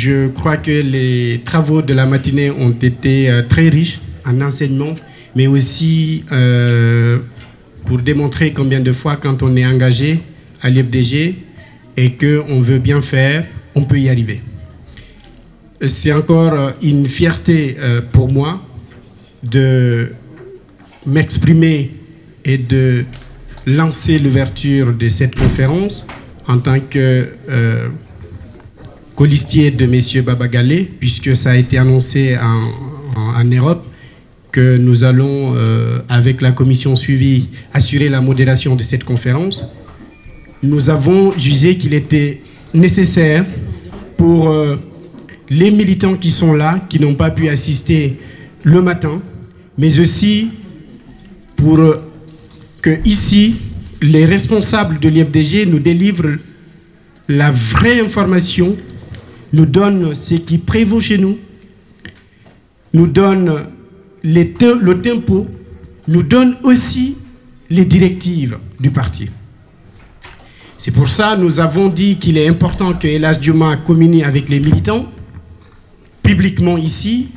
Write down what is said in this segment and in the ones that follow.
Je crois que les travaux de la matinée ont été très riches en enseignement, mais aussi pour démontrer combien de fois, quand on est engagé à l'UFDG et qu'on veut bien faire, on peut y arriver. C'est encore une fierté pour moi de m'exprimer et de lancer l'ouverture de cette conférence en tant que colistier de M. Babagalé, puisque ça a été annoncé en Europe que nous allons, avec la commission suivie, assurer la modération de cette conférence. Nous avons jugé qu'il était nécessaire pour les militants qui sont là, qui n'ont pas pu assister le matin, mais aussi pour que ici, les responsables de l'UFDG nous délivrent la vraie information, nous donnent ce qui prévaut chez nous, nous donnent le tempo, nous donnent aussi les directives du parti. C'est pour ça que nous avons dit qu'il est important que El Hadj Diouma communie avec les militants, publiquement ici,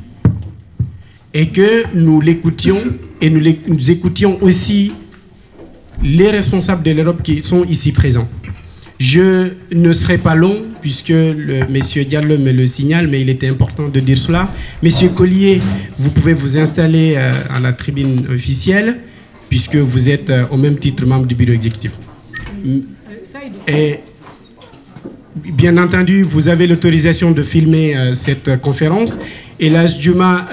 et que nous l'écoutions et nous écoutions aussi les responsables de l'Europe qui sont ici présents. Je ne serai pas long, puisque M. Diallo me le signale, mais il était important de dire cela. Monsieur Collier, vous pouvez vous installer à la tribune officielle, puisque vous êtes au même titre membre du bureau exécutif. Et bien entendu, vous avez l'autorisation de filmer cette conférence. Et El Hadj Diouma,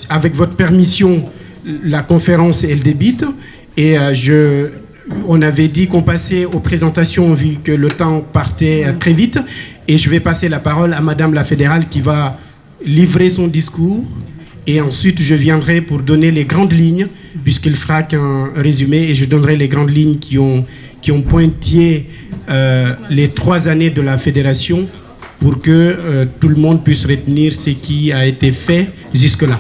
avec votre permission, la conférence, elle débite. Et on avait dit qu'on passait aux présentations vu que le temps partait très vite. Et je vais passer la parole à Madame la fédérale qui va livrer son discours. Et ensuite, je viendrai pour donner les grandes lignes, puisqu'il fera qu'un résumé. Et je donnerai les grandes lignes qui ont pointillé les 3 années de la fédération pour que tout le monde puisse retenir ce qui a été fait jusque-là.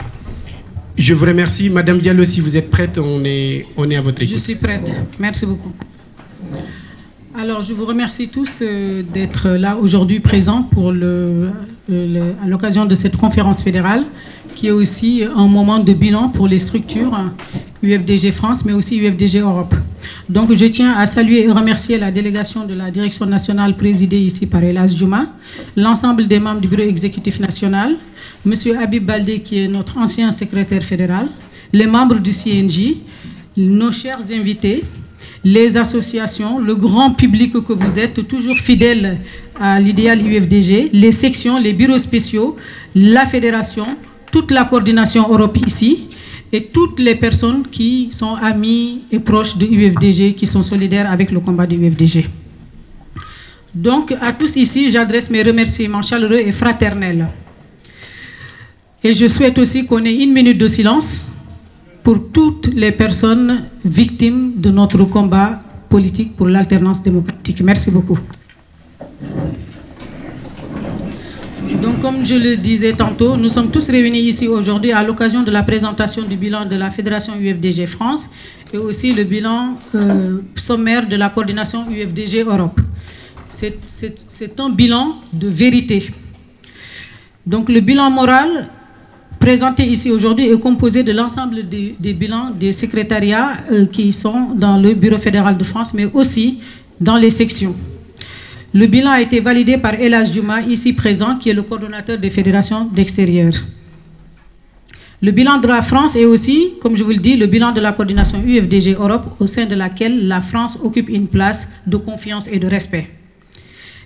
Je vous remercie. Madame Diallo, si vous êtes prête, on est à votre écoute. Je suis prête. Merci beaucoup. Alors, je vous remercie tous d'être là aujourd'hui présents pour à l'occasion de cette conférence fédérale, qui est aussi un moment de bilan pour les structures UFDG France, mais aussi UFDG Europe. Donc, je tiens à saluer et remercier la délégation de la direction nationale présidée ici par El Hadj Diouma, l'ensemble des membres du bureau exécutif national, M. Habib Baldé, qui est notre ancien secrétaire fédéral, les membres du CNJ, nos chers invités, les associations, le grand public que vous êtes, toujours fidèles à l'idéal UFDG, les sections, les bureaux spéciaux, la fédération, toute la coordination Europe ici, et toutes les personnes qui sont amies et proches de UFDG, qui sont solidaires avec le combat de UFDG. Donc, à tous ici, j'adresse mes remerciements chaleureux et fraternels. Et je souhaite aussi qu'on ait 1 minute de silence pour toutes les personnes victimes de notre combat politique pour l'alternance démocratique. Merci beaucoup. Donc, comme je le disais tantôt, nous sommes tous réunis ici aujourd'hui à l'occasion de la présentation du bilan de la Fédération UFDG France et aussi le bilan sommaire de la coordination UFDG Europe. C'est un bilan de vérité. Donc, le bilan moral présenté ici aujourd'hui est composé de l'ensemble des bilans des secrétariats qui sont dans le Bureau fédéral de France, mais aussi dans les sections. Le bilan a été validé par El Hadj Diouma, ici présent, qui est le coordonnateur des fédérations d'extérieur. Le bilan de la France est aussi, comme je vous le dis, le bilan de la coordination UFDG Europe, au sein de laquelle la France occupe une place de confiance et de respect.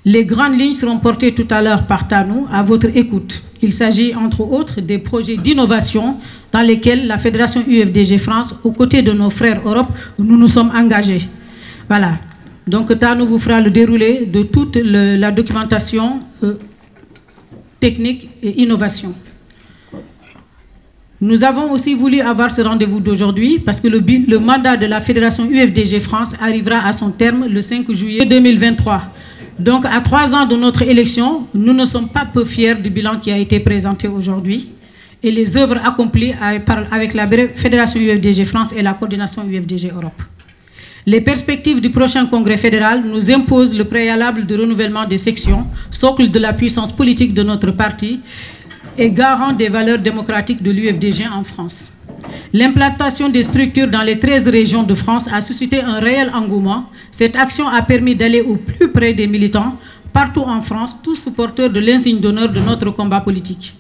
Les grandes lignes seront portées tout à l'heure par Tanou à votre écoute. Il s'agit entre autres des projets d'innovation dans lesquels la Fédération UFDG France, aux côtés de nos frères Europe, nous nous sommes engagés. Voilà. Donc Tanou vous fera le déroulé de toute la documentation technique et innovation. Nous avons aussi voulu avoir ce rendez-vous d'aujourd'hui parce que le mandat de la Fédération UFDG France arrivera à son terme le 5 juillet 2023. Donc, à 3 ans de notre élection, nous ne sommes pas peu fiers du bilan qui a été présenté aujourd'hui et les œuvres accomplies avec la Fédération UFDG France et la coordination UFDG Europe. Les perspectives du prochain congrès fédéral nous imposent le préalable de renouvellement des sections, socle de la puissance politique de notre parti et garant des valeurs démocratiques de l'UFDG en France. L'implantation des structures dans les 13 régions de France a suscité un réel engouement. Cette action a permis d'aller au plus près des militants, partout en France, tous porteurs de l'insigne d'honneur de notre combat politique.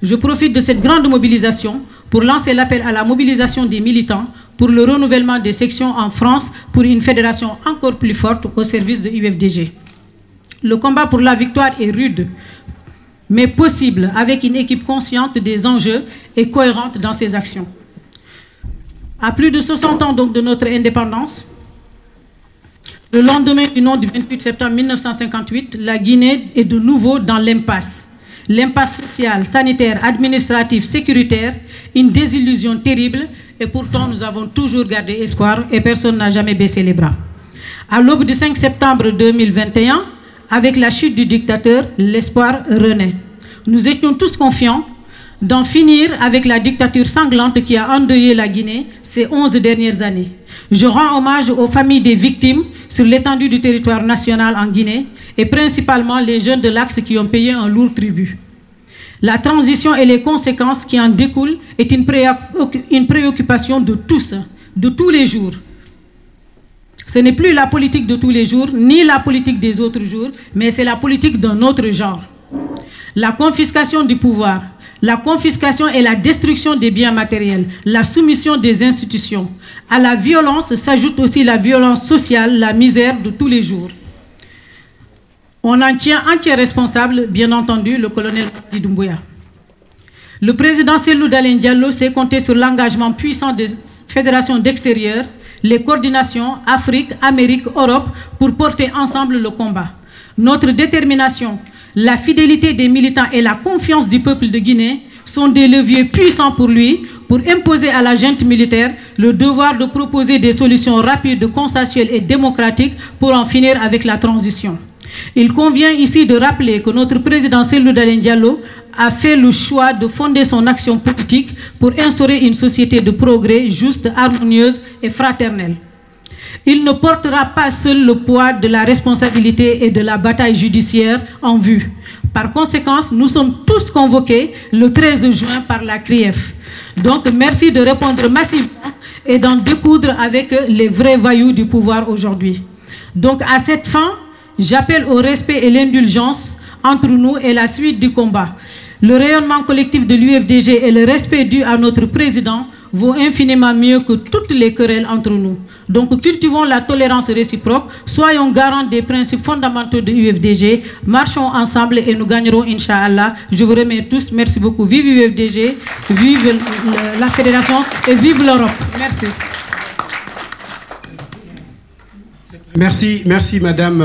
Je profite de cette grande mobilisation pour lancer l'appel à la mobilisation des militants pour le renouvellement des sections en France pour une fédération encore plus forte au service de l'UFDG. Le combat pour la victoire est rude, mais possible avec une équipe consciente des enjeux et cohérente dans ses actions. À plus de 60 ans donc de notre indépendance, le lendemain du nom du 28 septembre 1958, la Guinée est de nouveau dans l'impasse. L'impasse sociale, sanitaire, administrative, sécuritaire, une désillusion terrible, et pourtant nous avons toujours gardé espoir et personne n'a jamais baissé les bras. À l'aube du 5 septembre 2021, avec la chute du dictateur, l'espoir renaît. Nous étions tous confiants d'en finir avec la dictature sanglante qui a endeuillé la Guinée ces 11 dernières années. Je rends hommage aux familles des victimes sur l'étendue du territoire national en Guinée et principalement les jeunes de l'Axe qui ont payé un lourd tribut. La transition et les conséquences qui en découlent est une préoccupation de tous les jours. Ce n'est plus la politique de tous les jours, ni la politique des autres jours, mais c'est la politique d'un autre genre. La confiscation du pouvoir, la confiscation et la destruction des biens matériels, la soumission des institutions. À la violence s'ajoute aussi la violence sociale, la misère de tous les jours. On en tient entier responsable, bien entendu, le colonel Doumbouya. Le président Cellou Dalein Diallo s'est compté sur l'engagement puissant des fédérations d'extérieur, les coordinations Afrique, Amérique, Europe pour porter ensemble le combat. Notre détermination, la fidélité des militants et la confiance du peuple de Guinée sont des leviers puissants pour lui, pour imposer à la junte militaire le devoir de proposer des solutions rapides, consensuelles et démocratiques pour en finir avec la transition. Il convient ici de rappeler que notre président Cellou Dalein Diallo a fait le choix de fonder son action politique pour instaurer une société de progrès juste, harmonieuse et fraternelle. Il ne portera pas seul le poids de la responsabilité et de la bataille judiciaire en vue. Par conséquent, nous sommes tous convoqués le 13 juin par la CRIEF. Donc, merci de répondre massivement et d'en découdre avec les vrais voyous du pouvoir aujourd'hui. Donc, à cette fin, j'appelle au respect et l'indulgence entre nous et la suite du combat. Le rayonnement collectif de l'UFDG et le respect dû à notre président vaut infiniment mieux que toutes les querelles entre nous. Donc cultivons la tolérance réciproque, soyons garants des principes fondamentaux de l'UFDG, marchons ensemble et nous gagnerons, Inch'Allah. Je vous remercie tous, merci beaucoup. Vive l'UFDG, vive la fédération et vive l'Europe. Merci. Merci Madame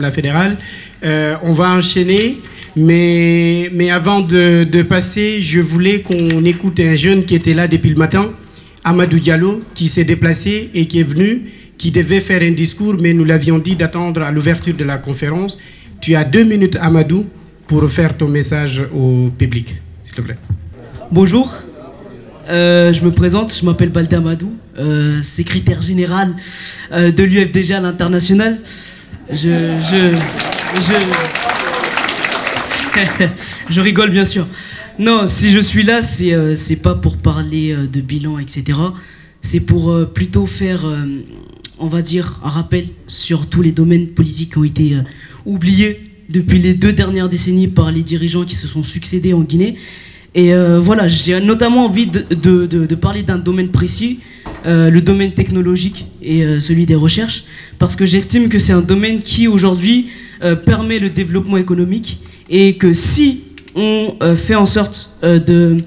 la fédérale. On va enchaîner, mais avant de passer, je voulais qu'on écoute un jeune qui était là depuis le matin, Amadou Diallo, qui s'est déplacé et qui est venu, qui devait faire un discours, mais nous l'avions dit d'attendre à l'ouverture de la conférence. Tu as 2 minutes, Amadou, pour faire ton message au public, s'il te plaît. Bonjour. Je me présente, je m'appelle Balde Amadou, secrétaire général de l'UFDG à l'international. Je rigole bien sûr. Non, si je suis là, c'est pas pour parler de bilan, etc. C'est pour plutôt faire, on va dire, un rappel sur tous les domaines politiques qui ont été oubliés depuis les 2 dernières décennies par les dirigeants qui se sont succédés en Guinée. Et voilà, j'ai notamment envie de parler d'un domaine précis, le domaine technologique et celui des recherches, parce que j'estime que c'est un domaine qui aujourd'hui permet le développement économique et que si on fait en sorte de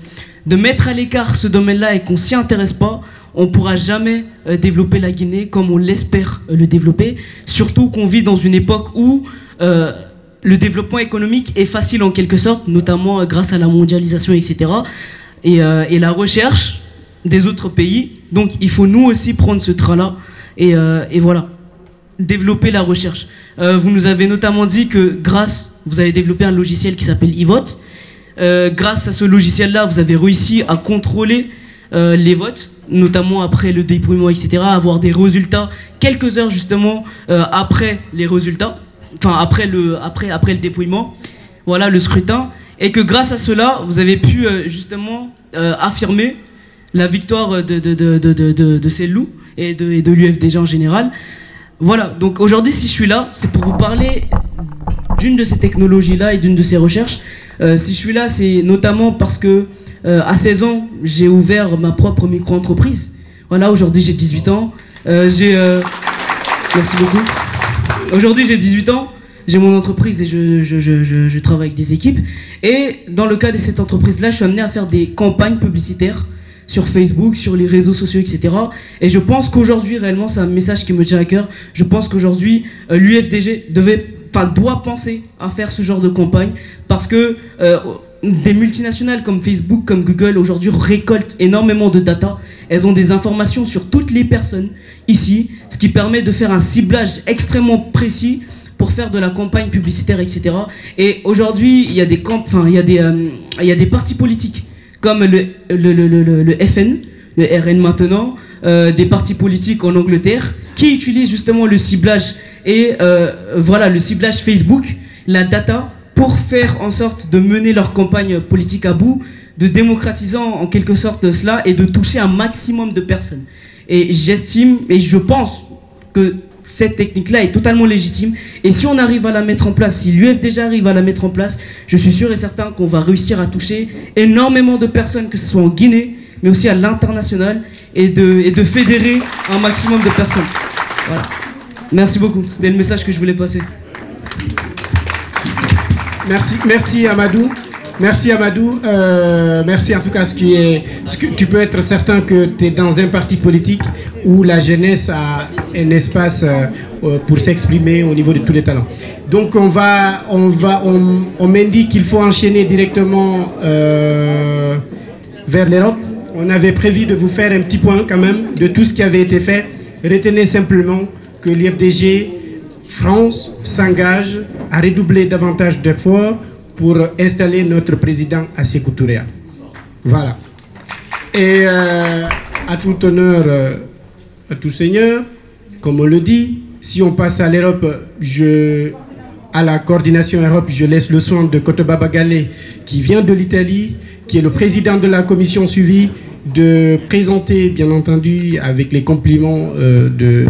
mettre à l'écart ce domaine-là et qu'on s'y intéresse pas, on ne pourra jamais développer la Guinée comme on l'espère le développer, surtout qu'on vit dans une époque où le développement économique est facile en quelque sorte, notamment grâce à la mondialisation, etc. Et la recherche des autres pays. Donc il faut nous aussi prendre ce train-là et voilà, développer la recherche. Vous nous avez notamment dit que vous avez développé un logiciel qui s'appelle eVote. Grâce à ce logiciel-là, vous avez réussi à contrôler les votes, notamment après le dépouillement, etc., avoir des résultats quelques heures justement après les résultats, enfin après le dépouillement, voilà, le scrutin, et que grâce à cela, vous avez pu justement affirmer la victoire de ces loups et de l'UFDG en général. Voilà, donc aujourd'hui si je suis là, c'est pour vous parler d'une de ces technologies-là et d'une de ces recherches. Si je suis là, c'est notamment parce que à 16 ans, j'ai ouvert ma propre micro-entreprise. Voilà, aujourd'hui j'ai 18 ans. Merci beaucoup. Aujourd'hui j'ai 18 ans, j'ai mon entreprise et je travaille avec des équipes. Et dans le cas de cette entreprise-là, je suis amené à faire des campagnes publicitaires sur Facebook, sur les réseaux sociaux, etc. Et je pense qu'aujourd'hui, réellement, c'est un message qui me tient à cœur. Je pense qu'aujourd'hui, l'UFDG doit penser à faire ce genre de campagne parce que des multinationales comme Facebook, comme Google, aujourd'hui récoltent énormément de data. Elles ont des informations sur toutes les personnes ici, ce qui permet de faire un ciblage extrêmement précis pour faire de la campagne publicitaire, etc. Et aujourd'hui, il y a des partis politiques comme le FN, le RN maintenant, des partis politiques en Angleterre, qui utilisent justement le ciblage et voilà, le ciblage Facebook, la data, pour faire en sorte de mener leur campagne politique à bout, de démocratisant en quelque sorte cela et de toucher un maximum de personnes. Et j'estime et je pense que cette technique-là est totalement légitime. Et si on arrive à la mettre en place, si l'UFDG arrive à la mettre en place, je suis sûr et certain qu'on va réussir à toucher énormément de personnes, que ce soit en Guinée, mais aussi à l'international, et de fédérer un maximum de personnes. Voilà. Merci beaucoup. C'était le message que je voulais passer. Merci Amadou. Merci Amadou. Merci en tout cas. Tu peux être certain que tu es dans un parti politique où la jeunesse a un espace pour s'exprimer au niveau de tous les talents. Donc on m'indique qu'il faut enchaîner directement vers l'Europe. On avait prévu de vous faire un petit point quand même de tout ce qui avait été fait. Retenez simplement que l'IFDG France s'engage à redoubler davantage d'efforts pour installer notre président à Sékou Touré. Voilà. Et à tout honneur, à tout seigneur, comme on le dit, si on passe à l'Europe, à la coordination Europe, je laisse le soin de Kotoba Bagale, qui vient de l'Italie, qui est le président de la commission suivie, de présenter, bien entendu, avec les compliments de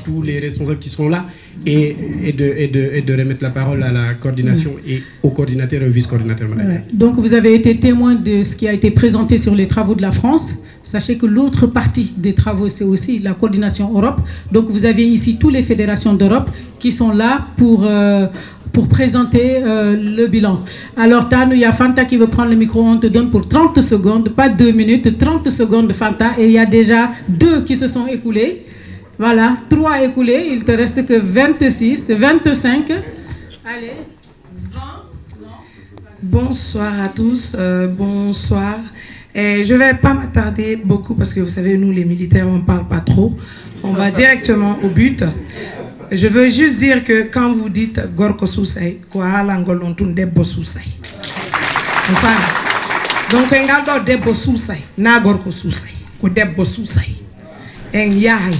tous les responsables qui sont là, et de remettre la parole à la coordination et au coordinateur et au vice-coordinateur. Ouais. Donc vous avez été témoin de ce qui a été présenté sur les travaux de la France. Sachez que l'autre partie des travaux, c'est aussi la coordination Europe. Donc vous avez ici toutes les fédérations d'Europe qui sont là pour présenter le bilan. Alors Tano, il y a Fanta qui veut prendre le micro, on te donne pour 30 secondes, pas 2 minutes, 30 secondes Fanta, et il y a déjà 2 qui se sont écoulés. Voilà, 3 écoulés, il te reste que 26, 25. Allez, 20. Bonsoir à tous, bonsoir. Et je ne vais pas m'attarder beaucoup parce que vous savez, nous les militaires, on ne parle pas trop. On va directement au but. Je veux juste dire que quand vous dites Gorko Sousay, quoi l'angolon tun debbo Sousay. Donc engaldo debbo Sousay, na Gorko Sousay, ko debbo Sousay. En yahay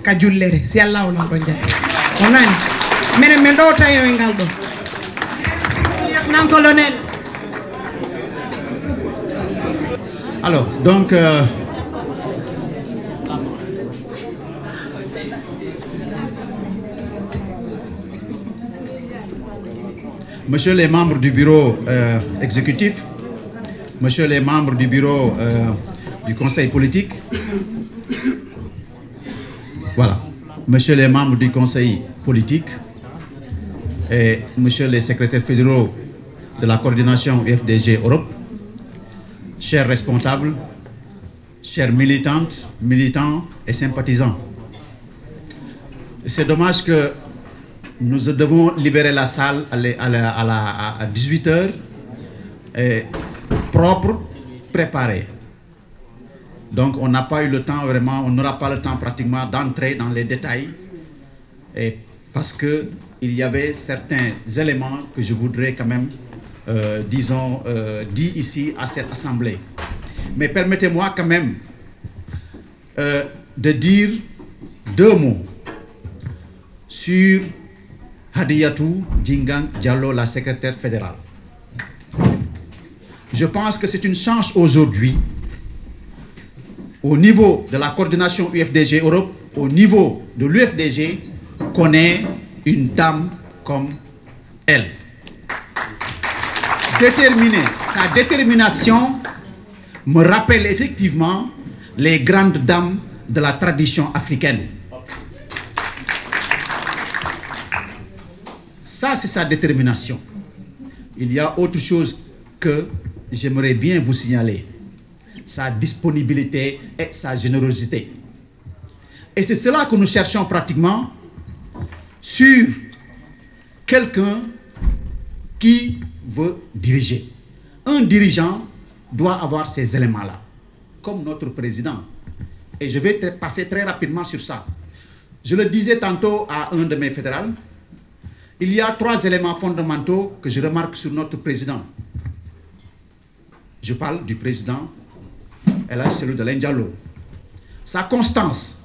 ka jullere si Allah on ko jay. Onani. Mene men do tayo engaldo. Lieutenant colonel. Alors, donc, Monsieur les membres du bureau exécutif, Monsieur les membres du bureau du conseil politique, voilà, Monsieur les membres du conseil politique et Monsieur les secrétaires fédéraux de la coordination UFDG Europe, chers responsables, chers militantes, militants et sympathisants. C'est dommage que nous devons libérer la salle à 18 h, propre, préparée. Donc on n'a pas eu le temps vraiment, on n'aura pas le temps pratiquement d'entrer dans les détails, parce qu'il y avait certains éléments que je voudrais quand même, disons, dire ici à cette assemblée. Mais permettez-moi quand même de dire 2 mots sur Hadiyatou Djingang Diallo, la secrétaire fédérale. Je pense que c'est une chance aujourd'hui, au niveau de la coordination UFDG Europe, au niveau de l'UFDG, qu'on ait une dame comme elle. Déterminée, sa détermination me rappelle effectivement les grandes dames de la tradition africaine. Ça, c'est sa détermination. Il y a autre chose que j'aimerais bien vous signaler. Sa disponibilité et sa générosité. Et c'est cela que nous cherchons pratiquement sur quelqu'un qui veut diriger. Un dirigeant doit avoir ces éléments-là, comme notre président. Et je vais passer très rapidement sur ça. Je le disais tantôt à un de mes fédérales, il y a 3 éléments fondamentaux que je remarque sur notre président. Je parle du président El Hadji Cellou Dalein Diallo. Sa constance,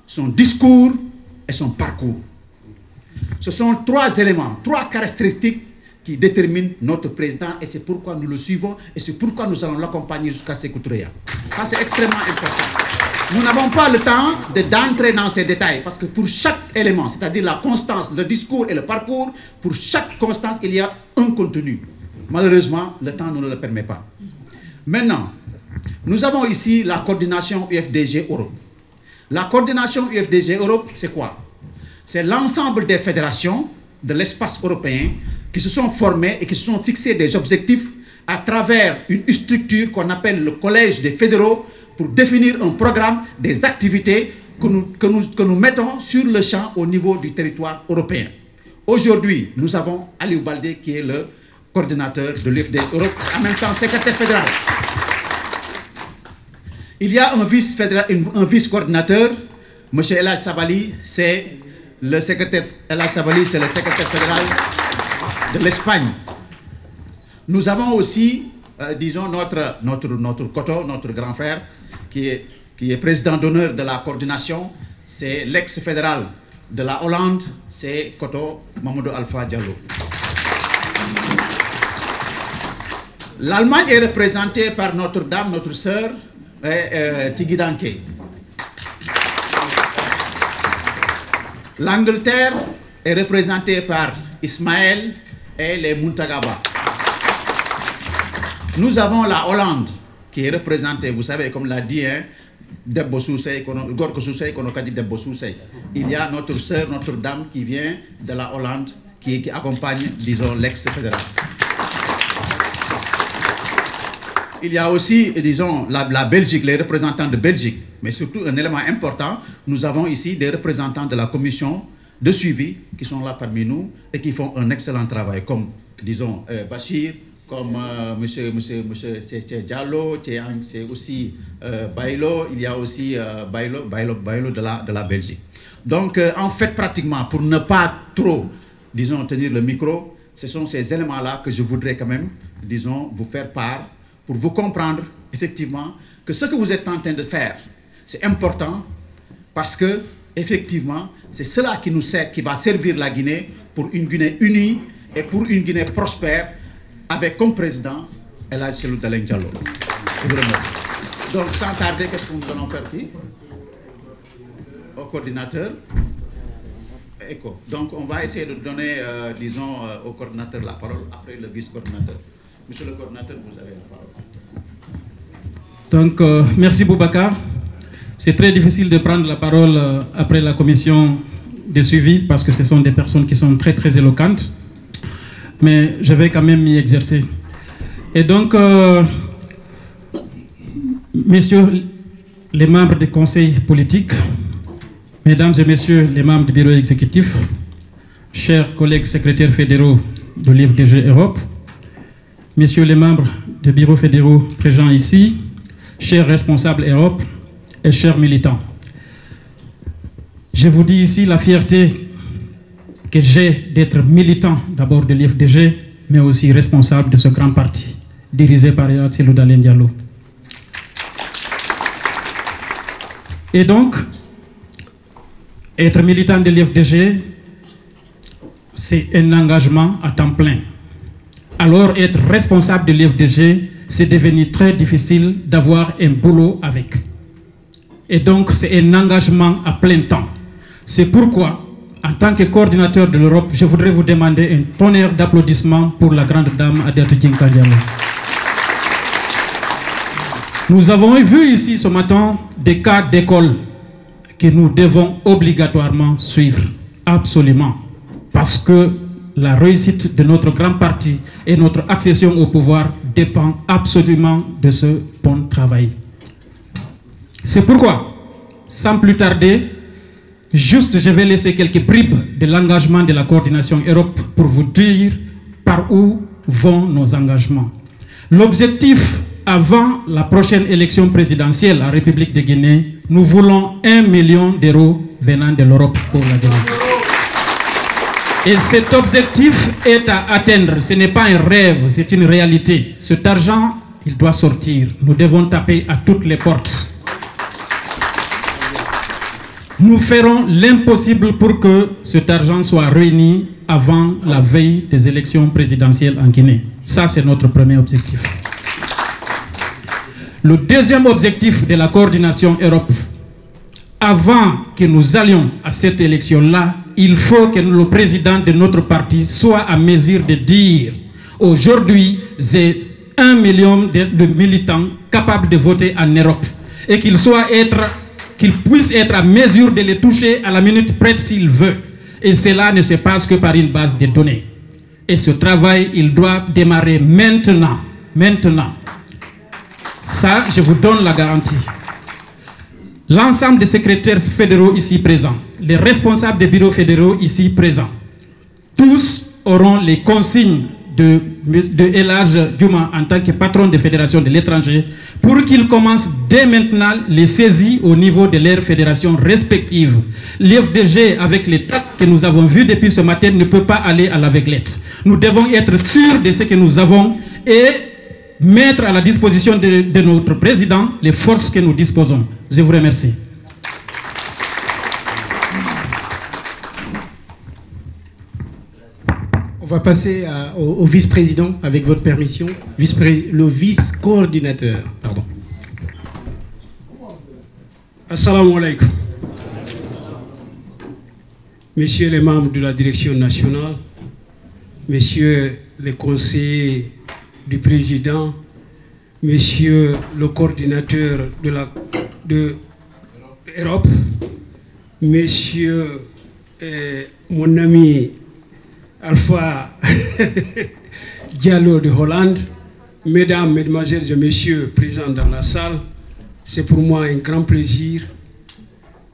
son discours et son parcours. Ce sont 3 éléments, 3 caractéristiques qui déterminent notre président et c'est pourquoi nous le suivons et c'est pourquoi nous allons l'accompagner jusqu'à Sékou Touré. Ça, c'est extrêmement important. Nous n'avons pas le temps d'entrer dans ces détails parce que pour chaque élément, c'est-à-dire la constance, le discours et le parcours, pour chaque constance, il y a un contenu. Malheureusement, le temps ne le permet pas. Maintenant, nous avons ici la coordination UFDG Europe. La coordination UFDG Europe, c'est quoi? C'est l'ensemble des fédérations de l'espace européen qui se sont formées et qui se sont fixées des objectifs à travers une structure qu'on appelle le Collège des fédéraux pour définir un programme des activités que nous mettons sur le champ au niveau du territoire européen. Aujourd'hui, nous avons Aliou Baldé qui est le coordinateur de l'UFDG Europe, en même temps secrétaire fédéral. Il y a un vice-coordinateur, M. El Hadji Sabali, c'est le secrétaire fédéral de l'Espagne. Nous avons aussi, disons, notre Koto, notre grand frère, qui est président d'honneur de la coordination, c'est l'ex-fédéral de la Hollande, c'est Koto Mamadou Alpha Diallo. L'Allemagne est représentée par notre dame, notre sœur, Tigui Danké. L'Angleterre est représentée par Ismaël et les Muntagaba. Nous avons la Hollande qui est représentée, vous savez, comme l'a dit, Debbo Sousey, Gorko Sousey, Konokadi Debbo Sousey. Il y a notre sœur, notre dame qui vient de la Hollande, qui accompagne, disons, l'ex-fédéral. Il y a aussi, disons, la Belgique, les représentants de Belgique. Mais surtout, un élément important, nous avons ici des représentants de la commission de suivi qui sont là parmi nous et qui font un excellent travail, comme, disons, Bachir, comme monsieur Diallo, c'est aussi Bailo, il y a aussi Bailo de la Belgique. Donc, en fait, pratiquement, pour ne pas trop, disons, tenir le micro, ce sont ces éléments-là que je voudrais quand même, disons, vous faire part, pour vous comprendre, effectivement, que ce que vous êtes en train de faire, c'est important, parce que, effectivement, c'est cela qui nous sert, qui va servir la Guinée pour une Guinée unie et pour une Guinée prospère, avec comme président El Hadji Cellou Dalein Diallo. Je vous remercie. Donc, sans tarder, qu'est-ce que nous allons faire ici? Au coordinateur. Écho. Donc, on va essayer de donner, disons, au coordinateur la parole, après le vice-coordinateur. Monsieur le coordinateur, vous avez la parole. Donc, merci Boubacar. C'est très difficile de prendre la parole après la commission de suivi parce que ce sont des personnes qui sont très très éloquentes. Mais je vais quand même m'y exercer. Et donc, messieurs les membres du conseil politique, mesdames et messieurs les membres du bureau exécutif, chers collègues secrétaires fédéraux de l'UFDG Europe, messieurs les membres du bureau fédéraux présents ici, chers responsables Europe et chers militants. Je vous dis ici la fierté que j'ai d'être militant d'abord de l'UFDG mais aussi responsable de ce grand parti, dirigé par Yassine Dalen Diallo. Et donc, être militant de l'IFDG, c'est un engagement à temps plein. Alors, être responsable de l'IFDG, c'est devenu très difficile d'avoir un boulot avec. Et donc, c'est un engagement à plein temps. C'est pourquoi, en tant que coordinateur de l'Europe, je voudrais vous demander un tonnerre d'applaudissements pour la grande dame Hadiatou Djinkang Diallo. Nous avons vu ici ce matin des cas d'école que nous devons obligatoirement suivre, absolument, parce que la réussite de notre grand parti et notre accession au pouvoir dépend absolument de ce bon travail. C'est pourquoi, sans plus tarder, juste je vais laisser quelques bribes de l'engagement de la coordination Europe pour vous dire par où vont nos engagements. L'objectif avant la prochaine élection présidentielle en République de Guinée, nous voulons 1 million d'euros venant de l'Europe pour la Guinée. Et cet objectif est à atteindre. Ce n'est pas un rêve, c'est une réalité. Cet argent, il doit sortir. Nous devons taper à toutes les portes. Nous ferons l'impossible pour que cet argent soit réuni avant la veille des élections présidentielles en Guinée. Ça, c'est notre premier objectif. Le deuxième objectif de la coordination Europe, avant que nous allions à cette élection-là, il faut que le président de notre parti soit à mesure de dire aujourd'hui, j'ai 1 million de militants capables de voter en Europe et qu'il puisse être à mesure de les toucher à la minute près s'il veut. Et cela ne se passe que par une base de données. Et ce travail, il doit démarrer maintenant. Maintenant. Ça, je vous donne la garantie. L'ensemble des secrétaires fédéraux ici présents, les responsables des bureaux fédéraux ici présents, tous auront les consignes de Elhadj Diouma en tant que patron de fédération de l'étranger pour qu'ils commencent dès maintenant les saisies au niveau de leurs fédérations respectives. L'IFDG, avec les tacs que nous avons vus depuis ce matin, ne peut pas aller à l'aveuglette. Nous devons être sûrs de ce que nous avons et mettre à la disposition de notre président les forces que nous disposons. Je vous remercie. On va passer au vice-président, avec votre permission. Le vice-coordinateur, pardon. Assalamu alaikum. Messieurs les membres de la direction nationale, messieurs les conseillers du président, monsieur le coordinateur de l'Europe, monsieur mon ami Alpha Diallo de Hollande, mesdames, mesdemoiselles et messieurs présents dans la salle, c'est pour moi un grand plaisir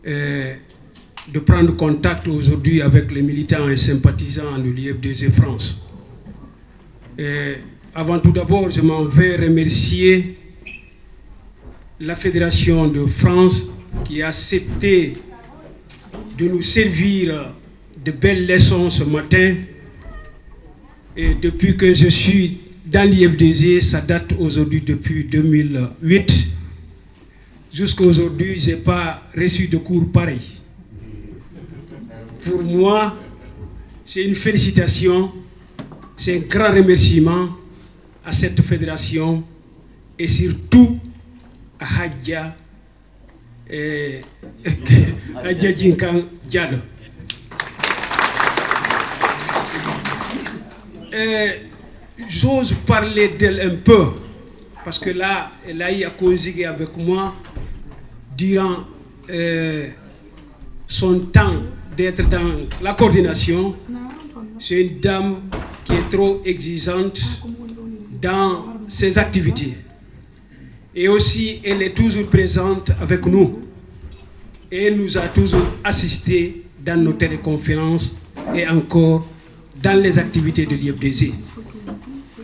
de prendre contact aujourd'hui avec les militants et sympathisants de l'IFDG France. Avant tout d'abord, je m'en vais remercier la Fédération de France qui a accepté de nous servir de belles leçons ce matin. Et depuis que je suis dans l'IFDG, ça date aujourd'hui depuis 2008. Jusqu'à aujourd'hui, je n'ai pas reçu de cours pareil. Pour moi, c'est une félicitation, c'est un grand remerciement à cette fédération et surtout à Hadiatou Djinkang Diallo. J'ose parler d'elle un peu parce que là, elle a eu à conjuguer avec moi durant son temps d'être dans la coordination. C'est une dame qui est trop exigeante dans ses activités. Et aussi, elle est toujours présente avec nous. Et elle nous a toujours assistés dans nos téléconférences et encore dans les activités de l'IFDG.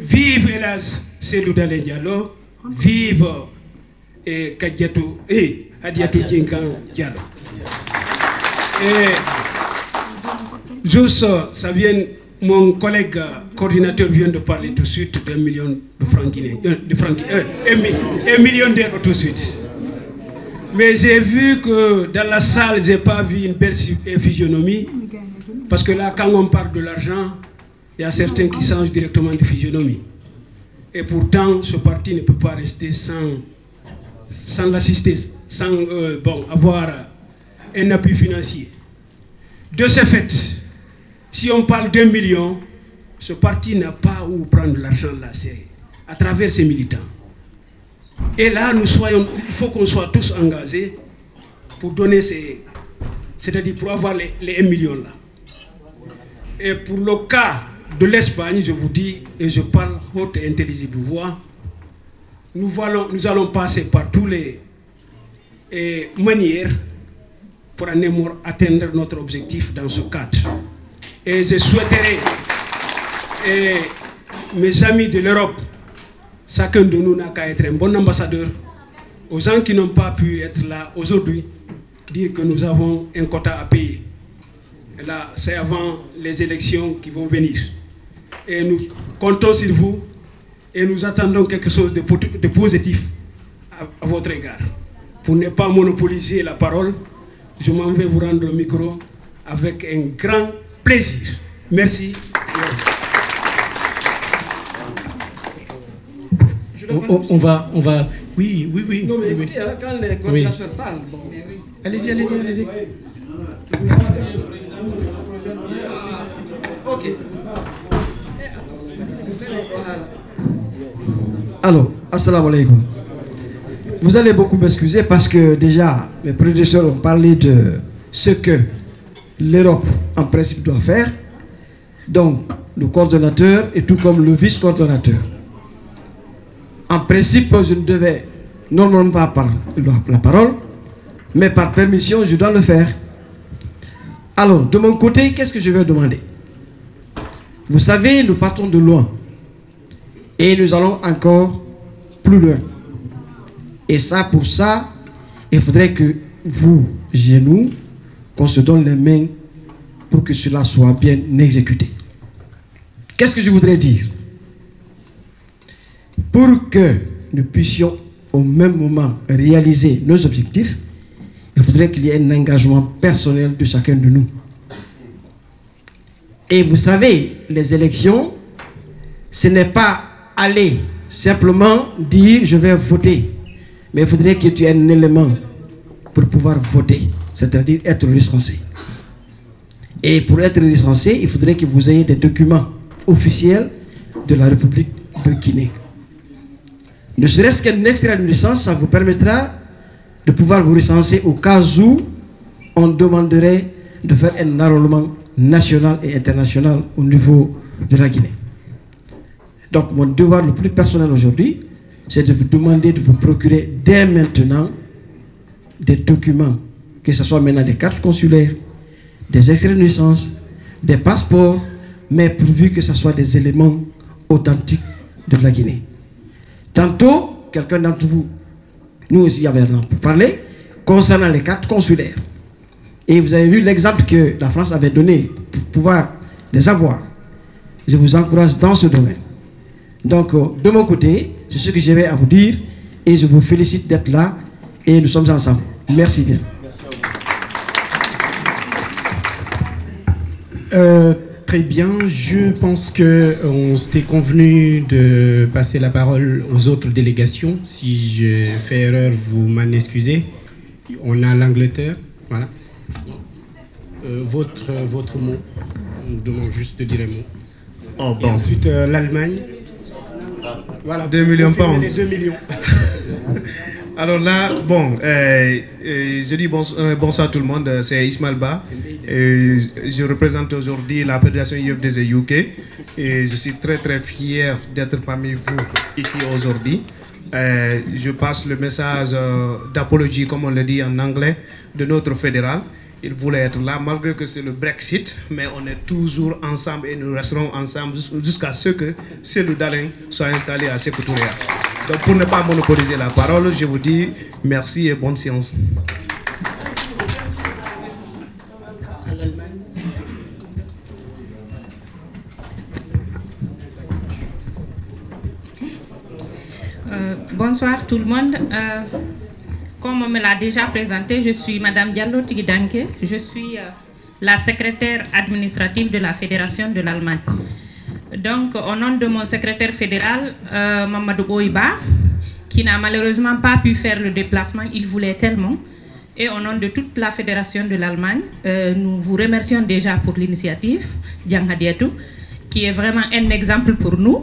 Vive Elhadj Seydou Dalen Diallo, vive Hadiatou Djinkang Diallo. Et juste, ça vient mon collègue coordinateur vient de parler tout de suite d'1 million de francs guinéens, 1 million d'euros tout de suite. Mais j'ai vu que dans la salle, je n'ai pas vu une belle physionomie. Parce que là, quand on parle de l'argent, il y a certains qui changent directement de physionomie. Et pourtant, ce parti ne peut pas rester sans l'assister, sans avoir un appui financier. De ce fait, si on parle d'1 million, ce parti n'a pas où prendre l'argent là, c'est à travers ses militants. Et là, il faut qu'on soit tous engagés pour donner c'est-à-dire pour avoir les 1 million là. Et pour le cas de l'Espagne, je vous dis, et je parle haute et intelligible voix, nous allons passer par toutes les manières pour atteindre notre objectif dans ce cadre. Et je souhaiterais, mes amis de l'Europe, chacun de nous n'a qu'à être un bon ambassadeur. Aux gens qui n'ont pas pu être là aujourd'hui, dire que nous avons un quota à payer. Et là, c'est avant les élections qui vont venir. Et nous comptons sur vous et nous attendons quelque chose de positif à votre égard. Pour ne pas monopoliser la parole, je m'en vais vous rendre le micro avec un grand plaisir. Merci. On va... Oui. Non, mais écoutez, quand les coordinateurs parlent... Bon, allez-y. Ok. Alors, assalamu alaikum. Vous allez beaucoup m'excuser parce que déjà, mes prédécesseurs ont parlé de ce que l'Europe, en principe, doit faire. Donc, le coordonnateur et tout comme le vice-coordonnateur. En principe, je ne devais normalement pas prendre la parole, mais par permission, je dois le faire. Alors, de mon côté, qu'est-ce que je vais demander? Vous savez, nous partons de loin. Et nous allons encore plus loin. Et ça, pour ça, il faudrait que vous et nous, qu'on se donne les mains pour que cela soit bien exécuté. Qu'est-ce que je voudrais dire? Pour que nous puissions au même moment réaliser nos objectifs, il faudrait qu'il y ait un engagement personnel de chacun de nous. Et vous savez, les élections, ce n'est pas aller simplement dire je vais voter, mais il faudrait que tu aies un élément pour pouvoir voter, c'est-à-dire être recensé. Et pour être recensé, il faudrait que vous ayez des documents officiels de la République de Guinée. Ne serait-ce qu'un extrait de licence, ça vous permettra de pouvoir vous recenser au cas où on demanderait de faire un enrôlement national et international au niveau de la Guinée. Donc mon devoir le plus personnel aujourd'hui, c'est de vous demander de vous procurer dès maintenant des documents, que ce soit maintenant des cartes consulaires, des extraits de naissance, des passeports, mais pourvu que ce soit des éléments authentiques de la Guinée. Tantôt, quelqu'un d'entre vous, nous aussi y avait parlé, concernant les cartes consulaires. Et vous avez vu l'exemple que la France avait donné pour pouvoir les avoir. Je vous encourage dans ce domaine. Donc, de mon côté, c'est ce que j'avais à vous dire et je vous félicite d'être là et nous sommes ensemble. Merci bien. Très bien, je pense qu'on s'était convenu de passer la parole aux autres délégations. Si je fais erreur, vous m'en excusez. On a l'Angleterre, voilà. Votre mot, on vous demande juste de dire un mot. Oh, bon. Et ensuite l'Allemagne. Voilà, 2 millions de pounds. Les 2 millions. Alors là, bon, je dis bonsoir à tout le monde, c'est Ismaël Ba. Je représente aujourd'hui la Fédération IFDZ UK et je suis très très fier d'être parmi vous ici aujourd'hui. Je passe le message d'apologie, comme on le dit en anglais, de notre fédéral. Il voulait être là, malgré que c'est le Brexit, mais on est toujours ensemble et nous resterons ensemble jusqu'à ce que Cellou Dalein soit installé à Sékou Touré. Donc pour ne pas monopoliser la parole, je vous dis merci et bonne séance. Bonsoir tout le monde. Comme on me l'a déjà présenté, je suis Madame Diallo Tigidanke. Je suis la secrétaire administrative de la Fédération de l'Allemagne. Donc, au nom de mon secrétaire fédéral, Mamadou Oiba, qui n'a malheureusement pas pu faire le déplacement, il voulait tellement. Et au nom de toute la Fédération de l'Allemagne, nous vous remercions déjà pour l'initiative, Dianghadietou, qui est vraiment un exemple pour nous.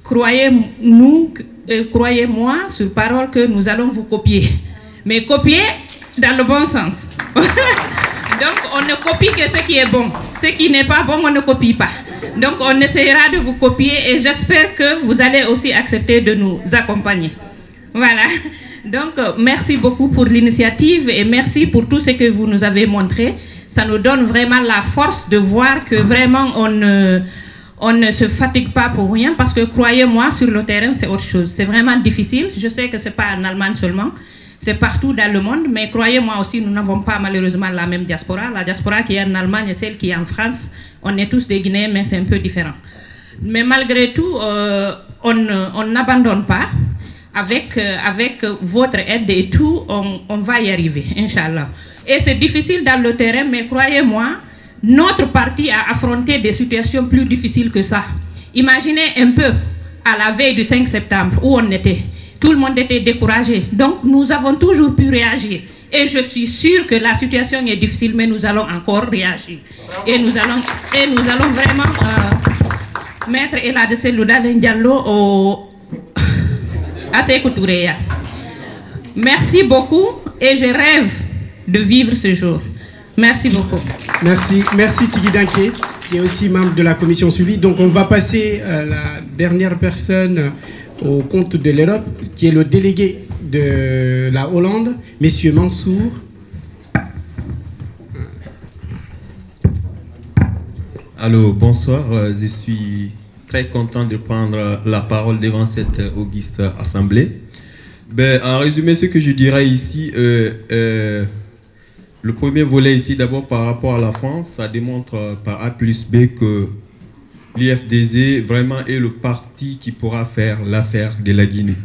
Croyez-moi sur parole que nous allons vous copier. Mais copier dans le bon sens. Donc, on ne copie que ce qui est bon. Ce qui n'est pas bon, on ne copie pas. Donc, on essaiera de vous copier et j'espère que vous allez aussi accepter de nous accompagner. Voilà. Donc, merci beaucoup pour l'initiative et merci pour tout ce que vous nous avez montré. Ça nous donne vraiment la force de voir que vraiment on ne se fatigue pas pour rien parce que croyez-moi, sur le terrain, c'est autre chose. C'est vraiment difficile. Je sais que ce n'est pas en Allemagne seulement. C'est partout dans le monde, mais croyez-moi aussi, nous n'avons pas malheureusement la même diaspora. La diaspora qui est en Allemagne et celle qui est en France, on est tous des Guinéens, mais c'est un peu différent. Mais malgré tout, on n'abandonne pas. Avec votre aide et tout, on va y arriver, Inch'Allah. Et c'est difficile dans le terrain, mais croyez-moi, notre parti a affronté des situations plus difficiles que ça. Imaginez un peu à la veille du 5 septembre où on était. Tout le monde était découragé. Donc, nous avons toujours pu réagir. Et je suis sûre que la situation est difficile, mais nous allons encore réagir. Et nous allons vraiment mettre Elad Selouda Diallo à ses couturières. Merci beaucoup et je rêve de vivre ce jour. Merci beaucoup. Merci Tigidanke, qui est aussi membre de la commission suivi. Donc, on va passer à la dernière personne au compte de l'Europe, qui est le délégué de la Hollande, Monsieur Mansour. Allô, bonsoir. Je suis très content de prendre la parole devant cette auguste assemblée. En résumé, ce que je dirais ici, le premier volet ici, d'abord par rapport à la France, ça démontre par A plus B que l'IFDG vraiment est le parti qui pourra faire l'affaire de la Guinée.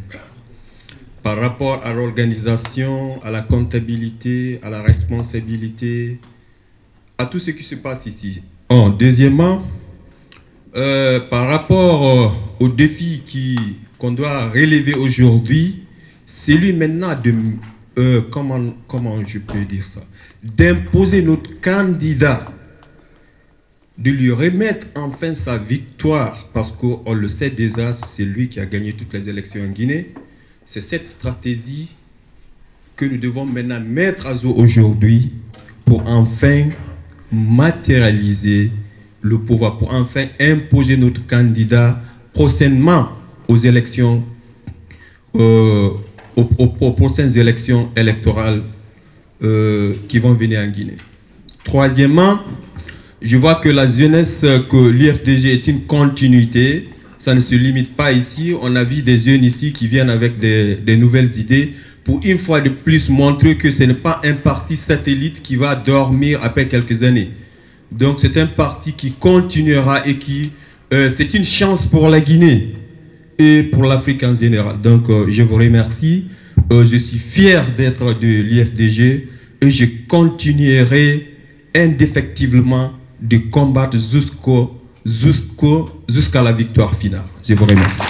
Par rapport à l'organisation, à la comptabilité, à la responsabilité, à tout ce qui se passe ici. Deuxièmement, par rapport aux défis qu'on doit relever aujourd'hui, c'est lui maintenant de, comment je peux dire ça, d'imposer notre candidat, de lui remettre enfin sa victoire, parce qu'on le sait déjà, c'est lui qui a gagné toutes les élections en Guinée. C'est cette stratégie que nous devons maintenant mettre à jour aujourd'hui pour enfin matérialiser le pouvoir, pour enfin imposer notre candidat prochainement aux élections, aux prochaines élections électorales qui vont venir en Guinée. Troisièmement, je vois que la jeunesse, que l'IFDG est une continuité. Ça ne se limite pas ici. On a vu des jeunes ici qui viennent avec des nouvelles idées pour une fois de plus montrer que ce n'est pas un parti satellite qui va dormir après quelques années. Donc c'est un parti qui continuera et qui c'est une chance pour la Guinée et pour l'Afrique en général. Donc je vous remercie. Je suis fier d'être de l'IFDG et je continuerai indéfectiblement de combattre jusqu'à la victoire finale. Je vous remercie.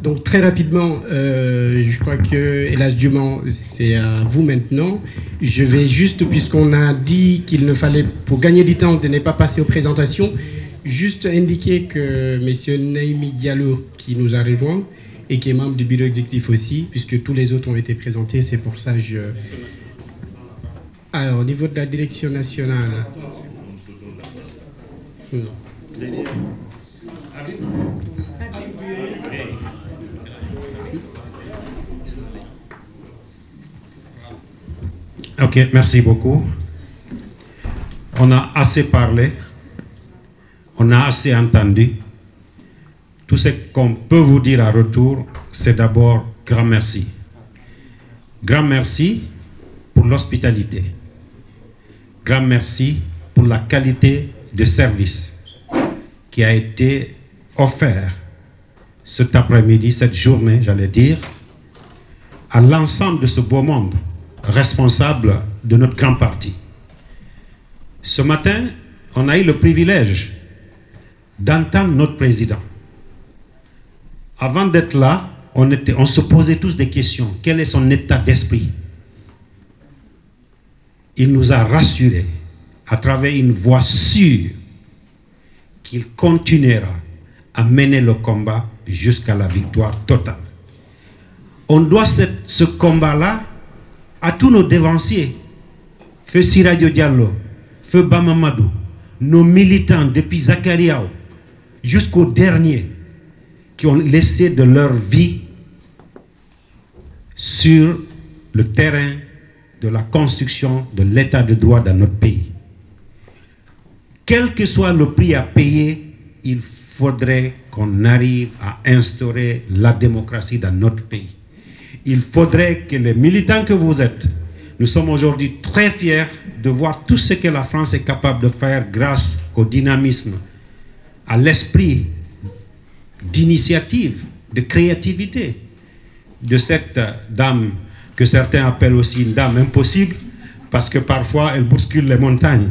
Donc très rapidement, je crois que Elhadj Diouma, c'est à vous maintenant. Je vais juste, puisqu'on a dit qu'il ne fallait, pour gagner du temps, de ne pas passer aux présentations, juste indiquer que M. Naimi Diallo, qui nous a rejoint, et qui est membre du bureau exécutif aussi, puisque tous les autres ont été présentés, c'est pour ça que je... Alors, au niveau de la direction nationale... Non. Ok, merci beaucoup. On a assez parlé, on a assez entendu. Tout ce qu'on peut vous dire à retour, c'est d'abord grand merci. Grand merci pour l'hospitalité. Grand merci pour la qualité de service. qui a été offert cet après-midi, cette journée, j'allais dire, à l'ensemble de ce beau monde responsable de notre grand parti. Ce matin, on a eu le privilège d'entendre notre président. Avant d'être là, on se posait tous des questions. Quel est son état d'esprit? Il nous a rassurés à travers une voix sûre qu'il continuera à mener le combat jusqu'à la victoire totale. On doit ce combat-là à tous nos dévanciers, Feu Siradio Diallo, Feu Bamamadou, nos militants depuis Zakariao jusqu'aux derniers qui ont laissé de leur vie sur le terrain de la construction de l'état de droit dans notre pays. Quel que soit le prix à payer, il faudrait qu'on arrive à instaurer la démocratie dans notre pays. Il faudrait que les militants que vous êtes, nous sommes aujourd'hui très fiers de voir tout ce que la France est capable de faire grâce au dynamisme, à l'esprit d'initiative, de créativité de cette dame que certains appellent aussi une dame impossible parce que parfois elle bouscule les montagnes.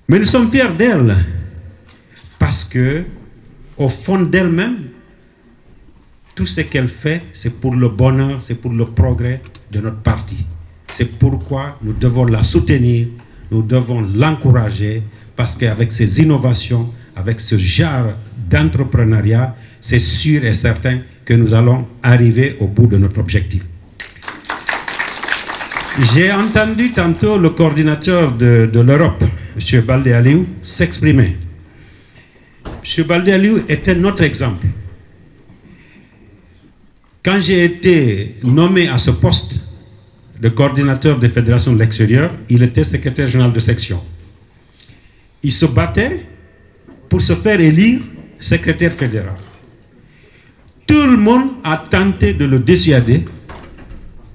Mais nous sommes fiers d'elle parce que au fond d'elle-même, tout ce qu'elle fait, c'est pour le bonheur, c'est pour le progrès de notre parti. C'est pourquoi nous devons la soutenir, nous devons l'encourager, parce qu'avec ces innovations, avec ce genre d'entrepreneuriat, c'est sûr et certain que nous allons arriver au bout de notre objectif. J'ai entendu tantôt le coordinateur de l'Europe, M. Baldé Aliou, s'exprimer. M. Baldé Aliou était notre exemple. Quand j'ai été nommé à ce poste de coordinateur des fédérations de l'extérieur, il était secrétaire général de section. Il se battait pour se faire élire secrétaire fédéral. Tout le monde a tenté de le dissuader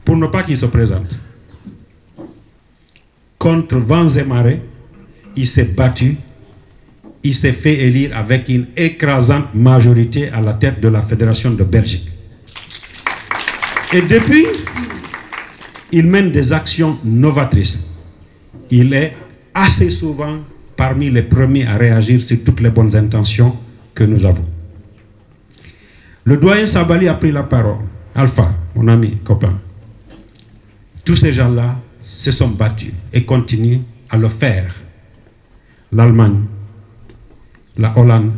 pour ne pas qu'il se présente. Contre vents et marées, il s'est battu, il s'est fait élire avec une écrasante majorité à la tête de la Fédération de Belgique. Et depuis, il mène des actions novatrices. Il est assez souvent parmi les premiers à réagir sur toutes les bonnes intentions que nous avons. Le doyen Sabali a pris la parole. Alpha, mon ami, copain. Tous ces gens-là se sont battus et continuent à le faire. L'Allemagne, la Hollande,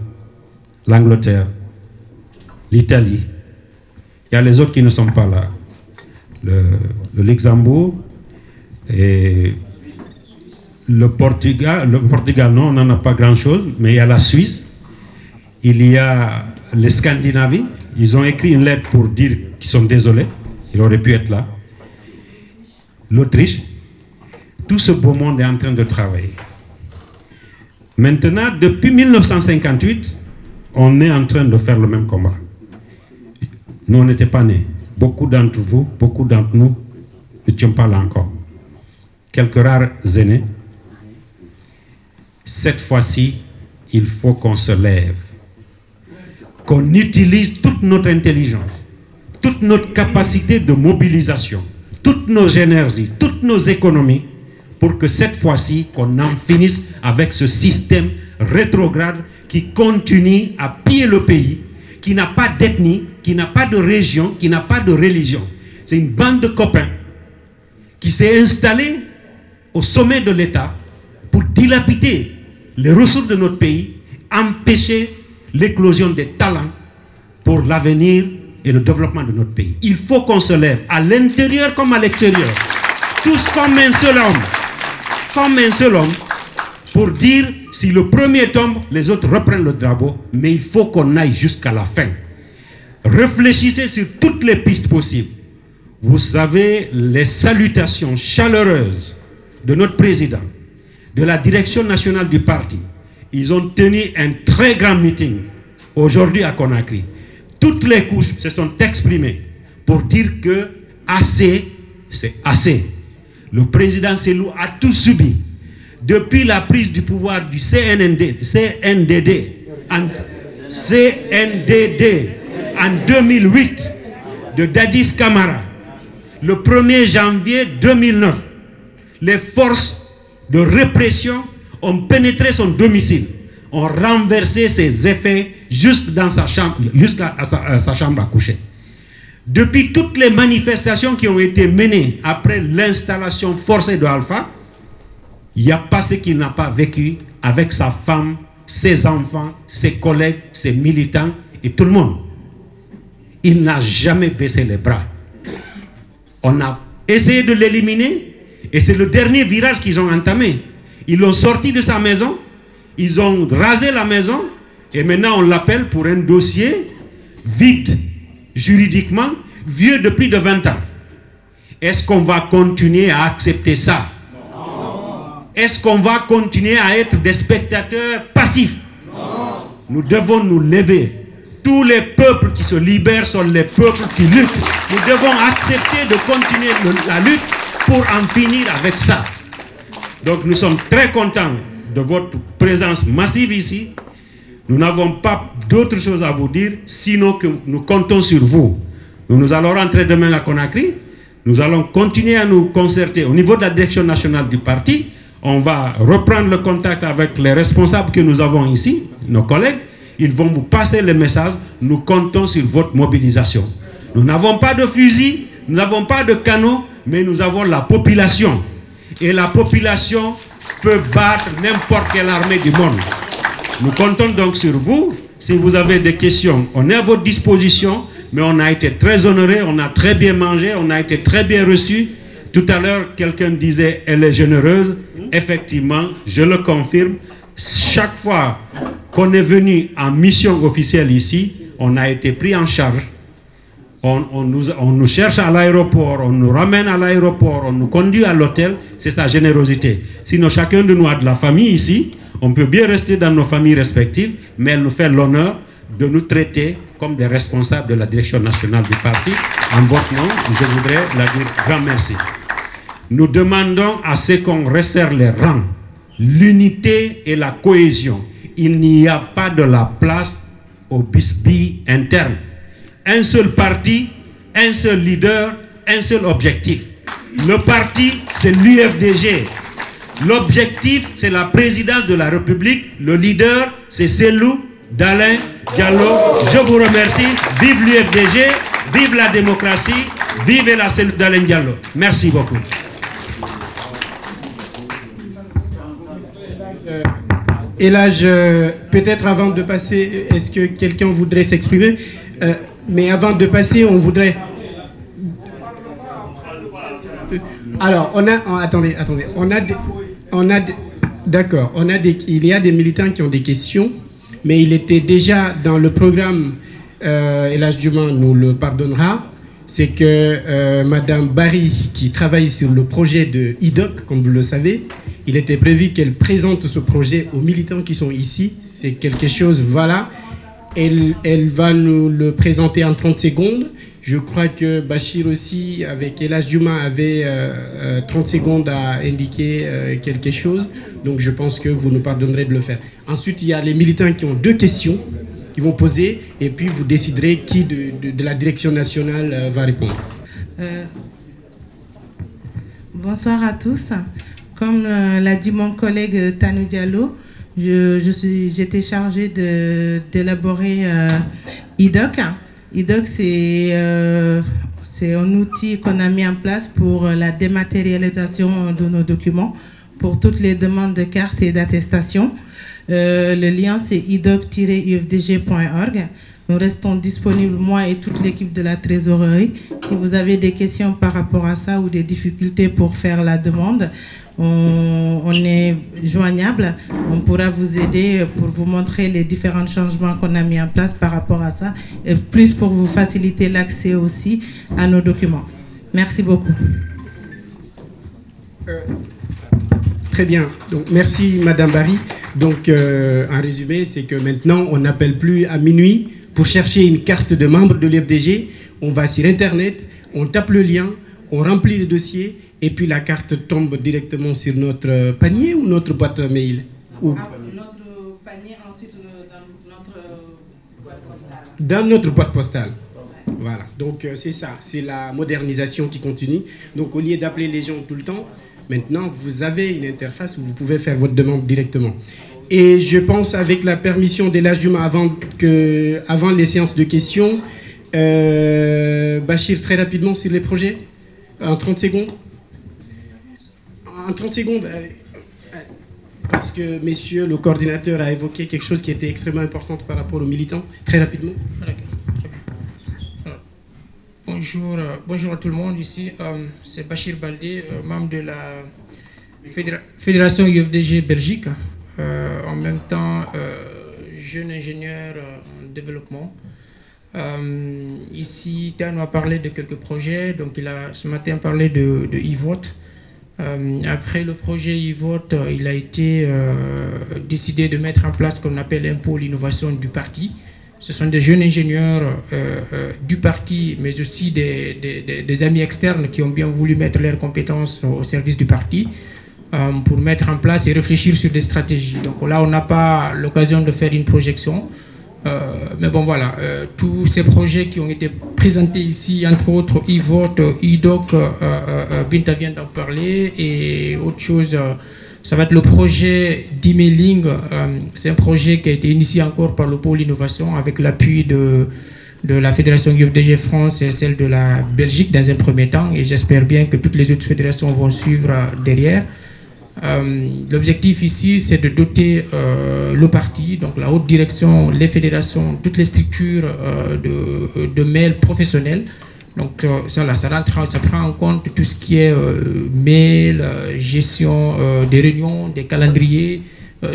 l'Angleterre, l'Italie. Il y a les autres qui ne sont pas là. Le Luxembourg et le Portugal. Le Portugal, non, on n'en a pas grand-chose, mais il y a la Suisse. Il y a les Scandinavies. Ils ont écrit une lettre pour dire qu'ils sont désolés. Il aurait pu être là. L'Autriche. Tout ce beau monde est en train de travailler. Maintenant, depuis 1958, on est en train de faire le même combat. Nous, on n'était pas nés. Beaucoup d'entre vous, beaucoup d'entre nous, n'étions pas là encore. Quelques rares aînés. Cette fois-ci, il faut qu'on se lève. Qu'on utilise toute notre intelligence, toute notre capacité de mobilisation, toutes nos énergies, toutes nos économies, pour que cette fois-ci, qu'on en finisse avec ce système rétrograde qui continue à piller le pays, qui n'a pas d'ethnie, qui n'a pas de région, qui n'a pas de religion. C'est une bande de copains qui s'est installée au sommet de l'État pour dilapider les ressources de notre pays, empêcher l'éclosion des talents pour l'avenir et le développement de notre pays. Il faut qu'on se lève, à l'intérieur comme à l'extérieur, tous comme un seul homme, pour dire, si le premier tombe, les autres reprennent le drapeau, mais il faut qu'on aille jusqu'à la fin. Réfléchissez sur toutes les pistes possibles. Vous savez, les salutations chaleureuses de notre président, de la direction nationale du parti, ils ont tenu un très grand meeting aujourd'hui à Conakry. Toutes les couches se sont exprimées pour dire que assez, c'est assez. Le président Selou a tout subi. depuis la prise du pouvoir du CNDD en 2008 de Dadis Camara, le 1er janvier 2009, les forces de répression ont pénétré son domicile, ont renversé ses effets jusqu'à sa chambre à coucher. Depuis toutes les manifestations qui ont été menées après l'installation forcée de Alpha, il n'y a pas ce qu'il n'a pas vécu avec sa femme, ses enfants, ses collègues, ses militants et tout le monde. Il n'a jamais baissé les bras. On a essayé de l'éliminer et c'est le dernier virage qu'ils ont entamé. Ils l'ont sorti de sa maison, ils ont rasé la maison et maintenant on l'appelle pour un dossier vide, juridiquement, vieux de plus de 20 ans. Est-ce qu'on va continuer à accepter ça? Est-ce qu'on va continuer à être des spectateurs passifs? Nous devons nous lever. Tous les peuples qui se libèrent sont les peuples qui luttent. Nous devons accepter de continuer la lutte pour en finir avec ça. Donc nous sommes très contents de votre présence massive ici. Nous n'avons pas d'autre chose à vous dire, sinon que nous comptons sur vous. Nous allons rentrer demain à Conakry. Nous allons continuer à nous concerter au niveau de la direction nationale du parti. On va reprendre le contact avec les responsables que nous avons ici, nos collègues. Ils vont vous passer le message. Nous comptons sur votre mobilisation. Nous n'avons pas de fusil, nous n'avons pas de canons, mais nous avons la population. Et la population peut battre n'importe quelle armée du monde. Nous comptons donc sur vous. Si vous avez des questions, on est à votre disposition. Mais on a été très honorés, on a très bien mangé, on a été très bien reçus. Tout à l'heure, quelqu'un disait, elle est généreuse. Effectivement, je le confirme. Chaque fois qu'on est venu en mission officielle ici, on a été pris en charge. On nous cherche à l'aéroport, on nous ramène à l'aéroport, on nous conduit à l'hôtel. C'est sa générosité. Sinon, chacun de nous a de la famille ici. On peut bien rester dans nos familles respectives, mais elle nous fait l'honneur de nous traiter comme des responsables de la direction nationale du parti. En votre nom, je voudrais la dire grand merci. Nous demandons à ce qu'on resserre les rangs, l'unité et la cohésion. Il n'y a pas de la place au bisbis interne. Un seul parti, un seul leader, un seul objectif. Le parti, c'est l'UFDG. L'objectif, c'est la présidence de la République. Le leader, c'est Cellou Dalein Diallo. Je vous remercie. Vive l'UFDG, vive la démocratie, vive la Cellou Dalein Diallo. Merci beaucoup. Et là, peut-être avant de passer, est-ce que quelqu'un voudrait s'exprimer? Mais avant de passer, on voudrait... Alors, attendez, d'accord, il y a des militants qui ont des questions, mais il était déjà dans le programme, et l'âge d'humain nous le pardonnera, c'est que Madame Barry, qui travaille sur le projet de IDOC, comme vous le savez, il était prévu qu'elle présente ce projet aux militants qui sont ici. C'est quelque chose, voilà. Elle va nous le présenter en 30 secondes. Je crois que Bachir aussi, avec Elhadj Diouma, avait 30 secondes à indiquer quelque chose. Donc je pense que vous nous pardonnerez de le faire. Ensuite, il y a les militants qui ont 2 questions qu'ils vont poser. Et puis vous déciderez qui de la direction nationale va répondre. Bonsoir à tous. Comme l'a dit mon collègue Tano Diallo, j'étais chargée d'élaborer IDOC. IDOC, c'est un outil qu'on a mis en place pour la dématérialisation de nos documents, pour toutes les demandes de cartes et d'attestation. Le lien, c'est idoc-ufdg.org. Nous restons disponibles, moi et toute l'équipe de la trésorerie. Si vous avez des questions par rapport à ça ou des difficultés pour faire la demande, on est joignable. On pourra vous aider pour vous montrer les différents changements qu'on a mis en place par rapport à ça, et plus pour vous faciliter l'accès aussi à nos documents. Merci beaucoup. Très bien. Donc, merci Madame Barry. Donc, en résumé, c'est que maintenant, on n'appelle plus à minuit pour chercher une carte de membre de l'UFDG. On va sur Internet, on tape le lien, on remplit le dossier et puis la carte tombe directement sur notre panier ou notre boîte mail ou... Notre panier, ensuite dans notre boîte postale. Dans notre boîte postale. Voilà, donc c'est ça, c'est la modernisation qui continue. Donc au lieu d'appeler les gens tout le temps, maintenant vous avez une interface où vous pouvez faire votre demande directement. Et je pense, avec la permission d'Elhadji Diouma, avant les séances de questions, Bachir, très rapidement sur les projets, en 30 secondes. En 30 secondes, parce que messieurs, le coordinateur a évoqué quelque chose qui était extrêmement important par rapport aux militants. Très rapidement. Bonjour à tout le monde ici. C'est Bachir Baldé, membre de la Fédération UFDG Belgique. En même temps, jeune ingénieur en développement. Ici, Dan a parlé de quelques projets. Donc, il a ce matin parlé de e-vote. Après le projet e-vote, il a été décidé de mettre en place ce qu'on appelle un pôle innovation du parti. Ce sont des jeunes ingénieurs du parti, mais aussi des amis externes qui ont bien voulu mettre leurs compétences au service du parti pour mettre en place et réfléchir sur des stratégies. Donc là, on n'a pas l'occasion de faire une projection. Mais bon, voilà, tous ces projets qui ont été présentés ici, entre autres e-vote, e-doc, Binta vient d'en parler, et autre chose, ça va être le projet d'emailing. C'est un projet qui a été initié encore par le pôle innovation avec l'appui de la Fédération UFDG France et celle de la Belgique dans un premier temps, et j'espère bien que toutes les autres fédérations vont suivre derrière. L'objectif ici, c'est de doter le parti, donc la haute direction, les fédérations, toutes les structures de mails professionnels. Donc ça prend en compte tout ce qui est mail, gestion des réunions, des calendriers,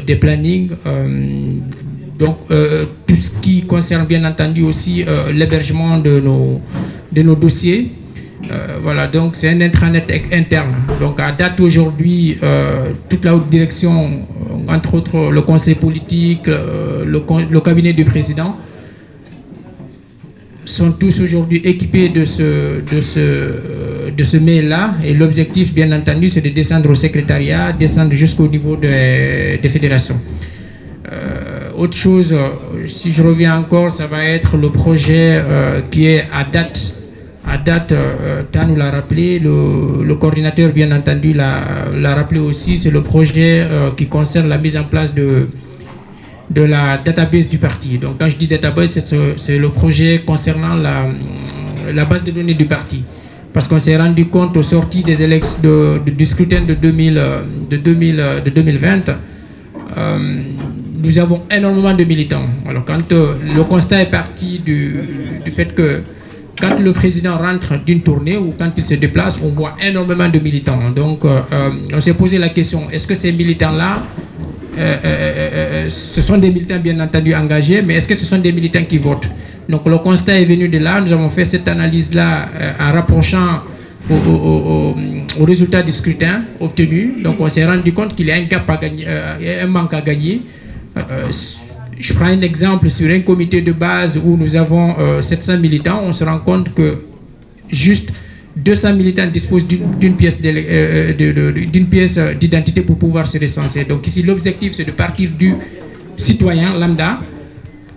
des plannings, donc tout ce qui concerne bien entendu aussi l'hébergement de nos dossiers. Voilà, donc c'est un intranet interne. Donc à date aujourd'hui, toute la haute direction, entre autres le conseil politique, le cabinet du président, sont tous aujourd'hui équipés de ce mail-là. Et l'objectif, bien entendu, c'est de descendre au secrétariat, descendre jusqu'au niveau des fédérations. Autre chose, si je reviens encore, ça va être le projet qui est à date, Tan nous l'a rappelé, le coordinateur bien entendu l'a rappelé aussi, c'est le projet qui concerne la mise en place de la database du parti. Donc quand je dis database, c'est le projet concernant la base de données du parti. Parce qu'on s'est rendu compte aux sorties des élections du scrutin de 2020, nous avons énormément de militants. Alors quand le constat est parti du fait que quand le président rentre d'une tournée ou quand il se déplace, on voit énormément de militants. Donc, on s'est posé la question, est-ce que ces militants-là, ce sont des militants bien entendu engagés, mais est-ce que ce sont des militants qui votent? Donc, le constat est venu de là. Nous avons fait cette analyse-là en rapprochant aux résultats du scrutin obtenus. Donc, on s'est rendu compte qu'il y a un gap à gagner, un manque à gagner. Je prends un exemple sur un comité de base où nous avons 700 militants. On se rend compte que juste 200 militants disposent d'une pièce d'identité pour pouvoir se recenser. Donc ici, l'objectif, c'est de partir du citoyen lambda,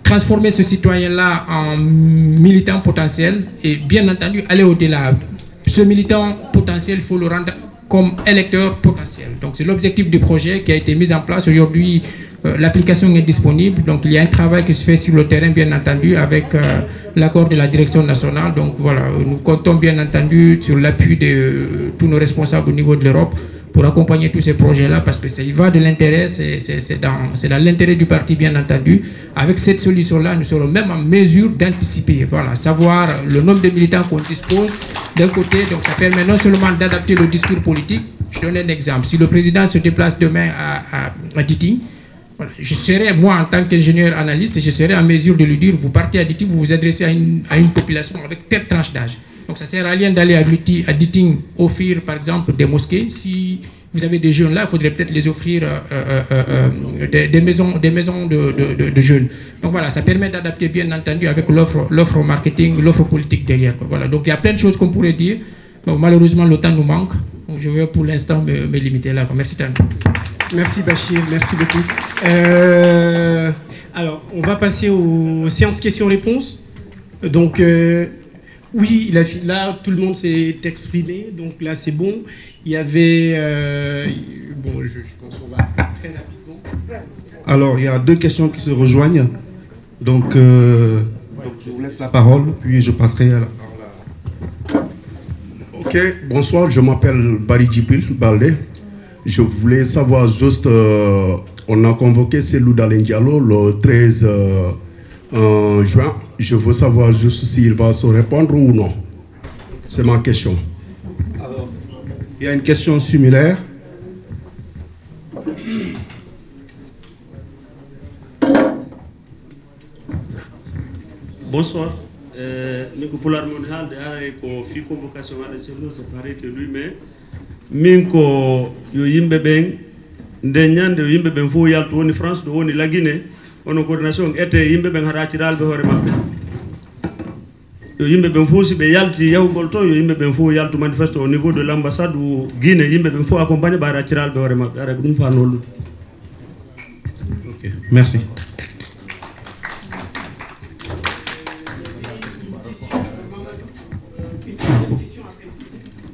transformer ce citoyen-là en militant potentiel et bien entendu aller au-delà. Ce militant potentiel, il faut le rendre comme électeur potentiel. Donc c'est l'objectif du projet qui a été mis en place. Aujourd'hui, l'application est disponible, donc il y a un travail qui se fait sur le terrain, bien entendu, avec l'accord de la direction nationale. Donc voilà, nous comptons bien entendu sur l'appui de tous nos responsables au niveau de l'Europe pour accompagner tous ces projets-là, parce que ça y va de l'intérêt, c'est dans l'intérêt du parti, bien entendu. Avec cette solution-là, nous serons même en mesure d'anticiper, voilà, savoir le nombre de militants qu'on dispose d'un côté, donc ça permet non seulement d'adapter le discours politique. Je donne un exemple, si le président se déplace demain à Diti, voilà, je serai, moi en tant qu'ingénieur analyste, je serai en mesure de lui dire, vous partez à Diti, vous vous adressez à une population avec telle tranche d'âge. Donc ça ne sert à rien d'aller à Diting offrir par exemple des mosquées. Si vous avez des jeunes là, il faudrait peut-être les offrir des maisons de jeunes. Donc voilà, ça permet d'adapter bien entendu avec l'offre marketing, l'offre politique derrière. Voilà, donc il y a plein de choses qu'on pourrait dire. Bon, malheureusement, le temps nous manque. Donc, je vais pour l'instant me limiter là. Merci Tan. Merci Bachir, merci beaucoup. Alors, on va passer aux séances questions-réponses. Donc, oui, là, tout le monde s'est exprimé, donc là, c'est bon. Il y avait... bon, je pense qu'on va très rapidement. Alors, il y a deux questions qui se rejoignent. Donc, je vous laisse la parole, puis je passerai à la parole. Ok, bonsoir, je m'appelle Barry Djibril Balde. Je voulais savoir juste, on a convoqué Cellou Dalein Diallo le 13 juin. Je veux savoir juste s'il va se répondre ou non. C'est ma question. Alors, il y a une question similaire. Bonsoir. Pour l'harmonie de fi convocation à la c'est pareil que lui, mais minko yo yimbe ben nde nyande yo yimbe ben fo yalto woni France do woni la Guinée on coordination ete yimbe ben haraciral be hore mabbe yo yimbe ben fo si be yalti yawgol to yo yimbe ben fo yalto manifeste au niveau de l'ambassade ou Guinée yimbe ben fo accompagner ba haraciral be hore mabbe ara dum fa nolu. OK, merci.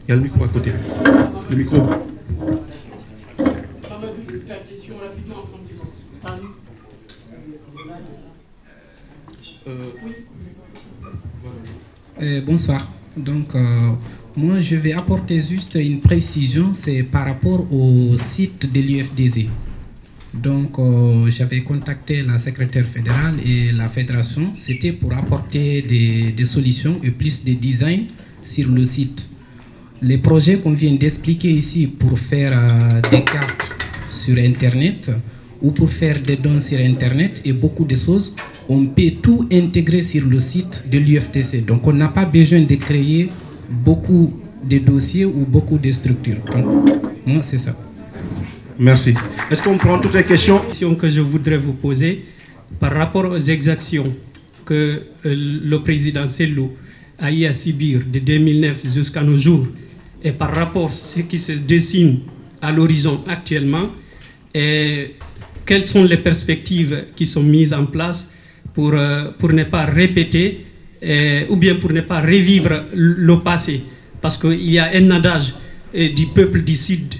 Il y a le micro à côté. Le micro. Bonsoir. Donc, moi, je vais apporter juste une précision, c'est par rapport au site de l'UFDZ. Donc, j'avais contacté la secrétaire fédérale et la fédération, c'était pour apporter des solutions et plus de design sur le site. Les projets qu'on vient d'expliquer ici pour faire des cartes sur Internet ou pour faire des dons sur Internet et beaucoup de choses, on peut tout intégrer sur le site de l'UFDC. Donc on n'a pas besoin de créer beaucoup de dossiers ou beaucoup de structures. Donc moi c'est ça. Merci. Est-ce qu'on prend toutes les questions? Que je voudrais vous poser par rapport aux exactions que le président Cellou a eu à subir de 2009 jusqu'à nos jours, et par rapport à ce qui se dessine à l'horizon actuellement, et quelles sont les perspectives qui sont mises en place pour ne pas répéter ou bien pour ne pas revivre le passé. Parce qu'il y a un adage du peuple du Sud,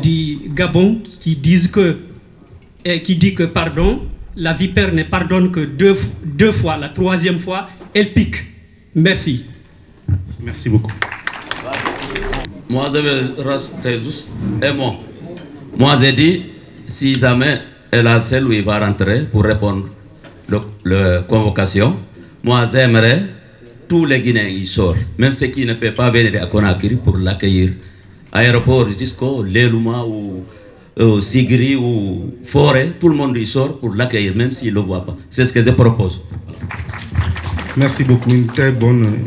du Gabon, qui dit que pardon, la vipère ne pardonne que deux fois, la troisième fois, elle pique. Merci. Merci beaucoup. Moi, je vais rajouter juste un mot. Moi, j'ai dit, si jamais elle a celle où il va rentrer pour répondre la convocation, moi, j'aimerais tous les Guinéens y sortent, même ceux qui ne peuvent pas venir à Conakry pour l'accueillir. Aéroport jusqu'au Lelouma ou Sigri ou Forêt, tout le monde y sort pour l'accueillir, même s'il ne le voit pas. C'est ce que je propose. Merci beaucoup, une très bonne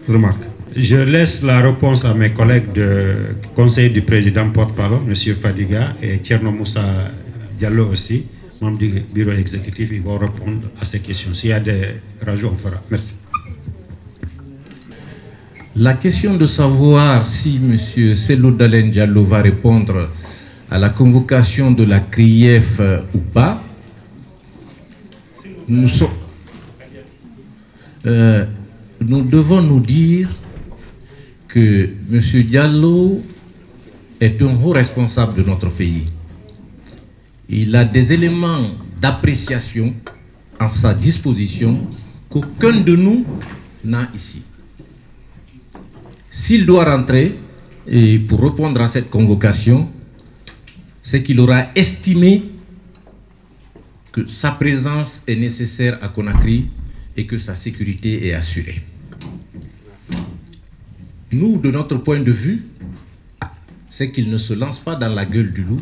remarque. Je laisse la réponse à mes collègues de conseil du président porte-parole, M. Fadiga, et Thierno Moussa Diallo aussi, membre du bureau exécutif. Ils vont répondre à ces questions. S'il y a des rajouts, on fera. Merci. La question de savoir si M. Cellou Dalein Diallo va répondre à la convocation de la CRIEF ou pas, nous devons nous dire que M. Diallo est un haut responsable de notre pays. Il a des éléments d'appréciation en sa disposition qu'aucun de nous n'a ici. S'il doit rentrer, et pour répondre à cette convocation, c'est qu'il aura estimé que sa présence est nécessaire à Conakry et que sa sécurité est assurée. Nous, de notre point de vue, c'est qu'il ne se lance pas dans la gueule du loup,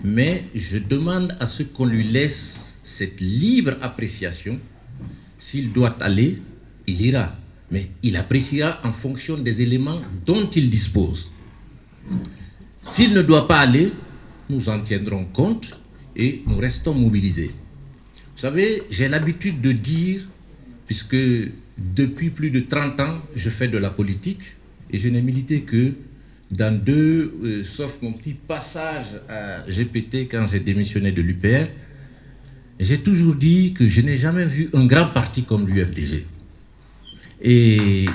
mais je demande à ce qu'on lui laisse cette libre appréciation. S'il doit aller, il ira, mais il appréciera en fonction des éléments dont il dispose. S'il ne doit pas aller, nous en tiendrons compte et nous restons mobilisés. Vous savez, j'ai l'habitude de dire, puisque depuis plus de 30 ans, je fais de la politique et je n'ai milité que dans deux, sauf mon petit passage à GPT quand j'ai démissionné de l'UPR. J'ai toujours dit que je n'ai jamais vu un grand parti comme l'UFDG. Et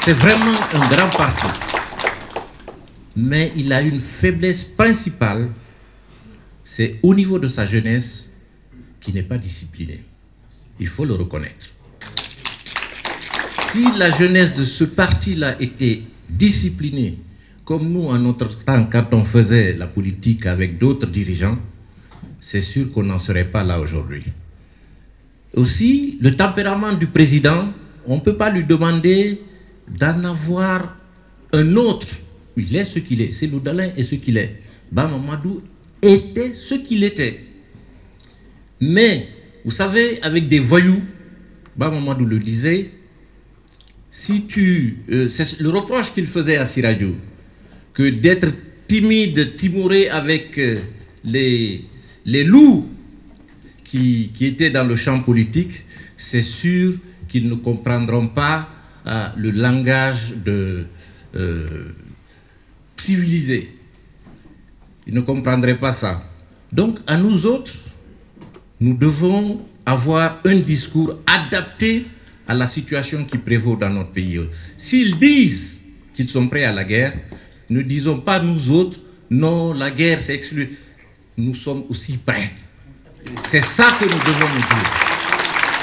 c'est vraiment un grand parti. Mais il a une faiblesse principale, c'est au niveau de sa jeunesse qui n'est pas disciplinée. Il faut le reconnaître. Si la jeunesse de ce parti-là était disciplinée, comme nous en notre temps quand on faisait la politique avec d'autres dirigeants, c'est sûr qu'on n'en serait pas là aujourd'hui. Aussi, le tempérament du président, on ne peut pas lui demander d'en avoir un autre. Il est ce qu'il est. Cellou Dalein est ce qu'il est. Ba Mamadou était ce qu'il était. Mais, vous savez, avec des voyous, Ba Mamadou le disait, si tu... c'est le reproche qu'il faisait à Siradio, que d'être timide, timoré avec les loups qui étaient dans le champ politique, c'est sûr qu'ils ne comprendront pas le langage civilisé. Ils ne comprendraient pas ça. Donc, à nous autres, nous devons avoir un discours adapté à la situation qui prévaut dans notre pays. S'ils disent qu'ils sont prêts à la guerre, ne disons pas nous autres, non, la guerre c'est exclu. Nous sommes aussi prêts. C'est ça que nous devons nous dire.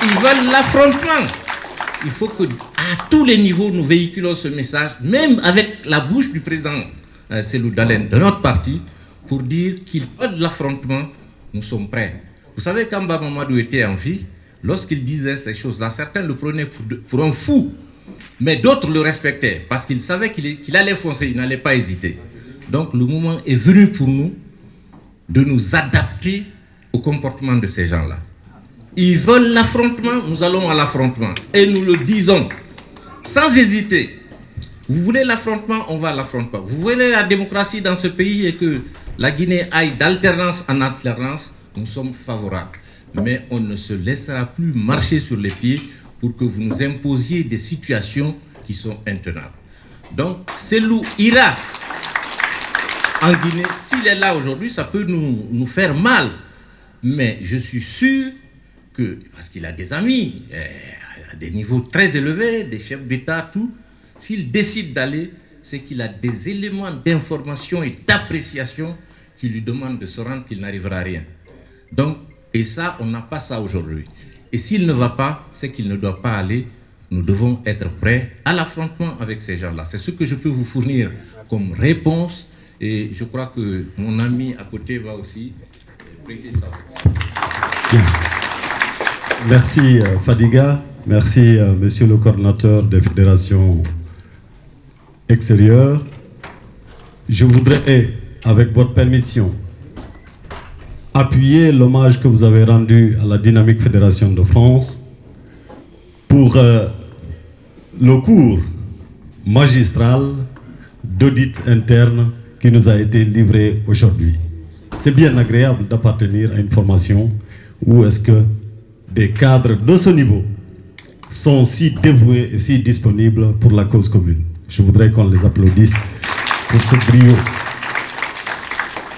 Ils veulent l'affrontement. Il faut que, à tous les niveaux, nous véhiculons ce message, même avec la bouche du président Cellou Dalein de notre parti, pour dire qu'ils veulent l'affrontement, nous sommes prêts. Vous savez, quand Ba Mamadou était en vie, lorsqu'il disait ces choses-là, certains le prenaient pour un fou, mais d'autres le respectaient, parce qu'ils savaient qu'il allait foncer, il n'allait pas hésiter. Donc le moment est venu pour nous de nous adapter au comportement de ces gens-là. Ils veulent l'affrontement, nous allons à l'affrontement. Et nous le disons, sans hésiter. Vous voulez l'affrontement, on va à l'affrontement. Vous voulez la démocratie dans ce pays et que la Guinée aille d'alternance en alternance, nous sommes favorables. Mais on ne se laissera plus marcher sur les pieds pour que vous nous imposiez des situations qui sont intenables. Donc, Cellou ira en Guinée. S'il est là aujourd'hui, ça peut nous faire mal. Mais je suis sûr que, parce qu'il a des amis, à des niveaux très élevés, des chefs d'État, tout, s'il décide d'aller, c'est qu'il a des éléments d'information et d'appréciation qui lui demandent de se rendre, qu'il n'arrivera à rien. Donc, et ça, on n'a pas ça aujourd'hui. Et s'il ne va pas, c'est qu'il ne doit pas aller. Nous devons être prêts à l'affrontement avec ces gens-là. C'est ce que je peux vous fournir comme réponse. Et je crois que mon ami à côté va aussi prêter ça. Bien. Merci Fadiga. Merci monsieur le coordinateur des fédérations extérieures. Je voudrais, avec votre permission, appuyer l'hommage que vous avez rendu à la Dynamique Fédération de France pour le cours magistral d'audit interne qui nous a été livré aujourd'hui. C'est bien agréable d'appartenir à une formation où est-ce que des cadres de ce niveau sont si dévoués et si disponibles pour la cause commune. Je voudrais qu'on les applaudisse pour ce brio.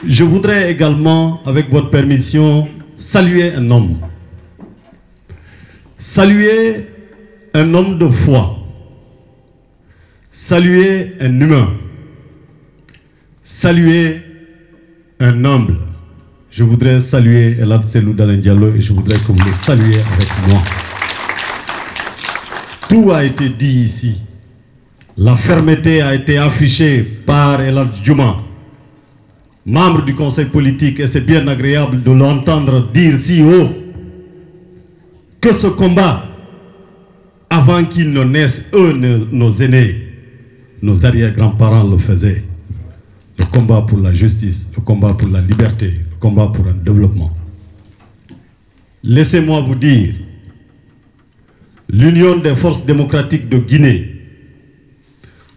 Je voudrais également, avec votre permission, saluer un homme. Saluer un homme de foi. Saluer un humain. Saluer un humble. Je voudrais saluer Elad Cellou Dalein Diallo et je voudrais que vous le saluiez avec moi. Tout a été dit ici. La fermeté a été affichée par Elad Djouma, membre du conseil politique, et c'est bien agréable de l'entendre dire si haut que ce combat, avant qu'ils ne naissent, eux, nos aînés, nos arrière-grands-parents le faisaient. Le combat pour la justice, le combat pour la liberté, le combat pour un développement. Laissez-moi vous dire, l'Union des forces démocratiques de Guinée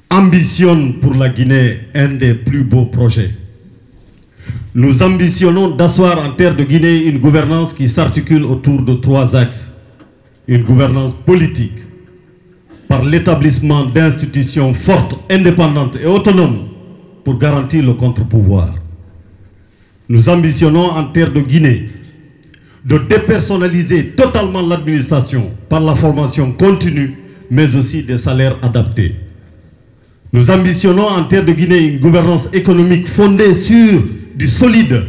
ambitionne pour la Guinée un des plus beaux projets. Nous ambitionnons d'asseoir en terre de Guinée une gouvernance qui s'articule autour de 3 axes. Une gouvernance politique, par l'établissement d'institutions fortes, indépendantes et autonomes pour garantir le contre-pouvoir. Nous ambitionnons en terre de Guinée de dépersonnaliser totalement l'administration par la formation continue, mais aussi des salaires adaptés. Nous ambitionnons en terre de Guinée une gouvernance économique fondée sur du solide,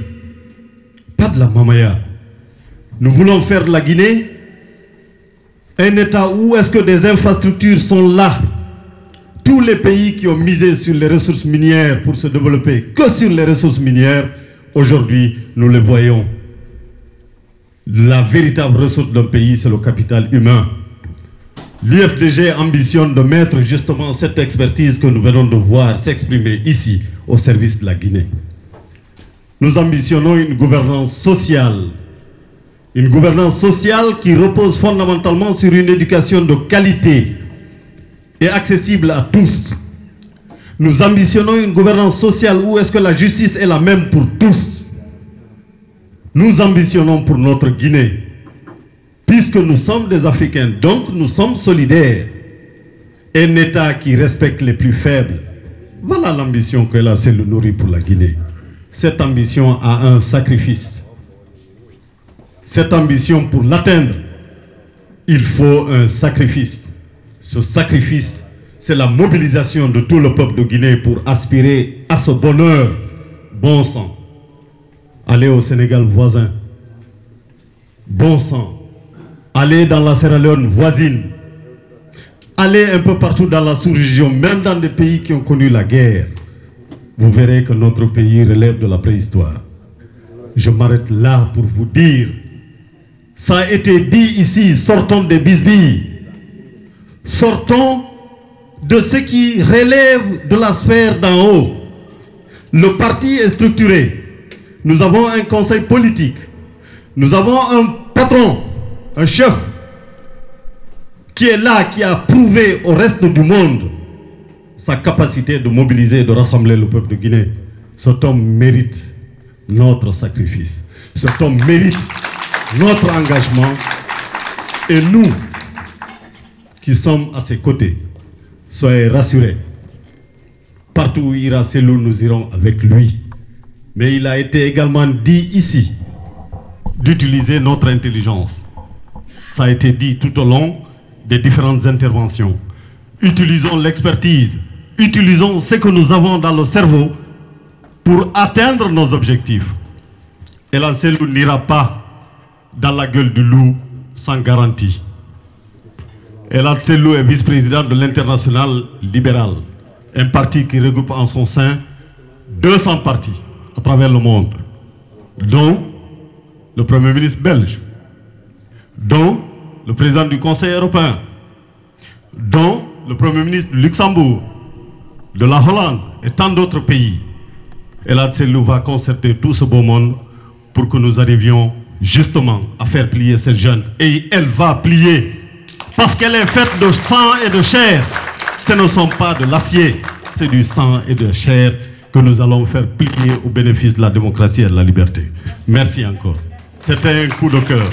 pas de la mamaya. Nous voulons faire de la Guinée un État où est-ce que des infrastructures sont là. Tous les pays qui ont misé sur les ressources minières pour se développer que sur les ressources minières, aujourd'hui, nous le voyons. La véritable ressource d'un pays, c'est le capital humain. L'UFDG ambitionne de mettre justement cette expertise que nous venons de voir s'exprimer ici au service de la Guinée. Nous ambitionnons une gouvernance sociale. Une gouvernance sociale qui repose fondamentalement sur une éducation de qualité et accessible à tous. Nous ambitionnons une gouvernance sociale où est-ce que la justice est la même pour tous. Nous ambitionnons pour notre Guinée, puisque nous sommes des Africains, donc nous sommes solidaires. Un État qui respecte les plus faibles. Voilà l'ambition que la CELU nourrit pour la Guinée. Cette ambition a un sacrifice. Cette ambition, pour l'atteindre, il faut un sacrifice. Ce sacrifice, c'est la mobilisation de tout le peuple de Guinée pour aspirer à ce bonheur. Bon sang. Allez au Sénégal voisin. Bon sang. Allez dans la Sierra Leone voisine. Allez un peu partout dans la sous-région, même dans des pays qui ont connu la guerre. Vous verrez que notre pays relève de la préhistoire. Je m'arrête là pour vous dire, ça a été dit ici, sortons des bisbilles. Sortons de ce qui relève de la sphère d'en haut. Le parti est structuré. Nous avons un conseil politique. Nous avons un patron, un chef, qui est là, qui a prouvé au reste du monde sa capacité de mobiliser et de rassembler le peuple de Guinée. Cet homme mérite notre sacrifice. Cet homme mérite notre engagement. Et nous, qui sommes à ses côtés, soyez rassurés. Partout où ira CELU, nous irons avec lui. Mais il a été également dit ici d'utiliser notre intelligence. Ça a été dit tout au long des différentes interventions. Utilisons l'expertise, utilisons ce que nous avons dans le cerveau pour atteindre nos objectifs. Et la CELU n'ira pas dans la gueule du loup sans garantie. Et la CELU est vice-président de l'International libéral, un parti qui regroupe en son sein 200 partis à travers le monde, dont le Premier ministre belge, dont le président du Conseil européen, dont le Premier ministre du Luxembourg, de la Hollande et tant d'autres pays. Et la CELU va concerter tout ce beau monde pour que nous arrivions justement à faire plier cette jeune. Et elle va plier parce qu'elle est faite de sang et de chair. Ce ne sont pas de l'acier, c'est du sang et de chair que nous allons faire plier au bénéfice de la démocratie et de la liberté. Merci encore. C'était un coup de cœur.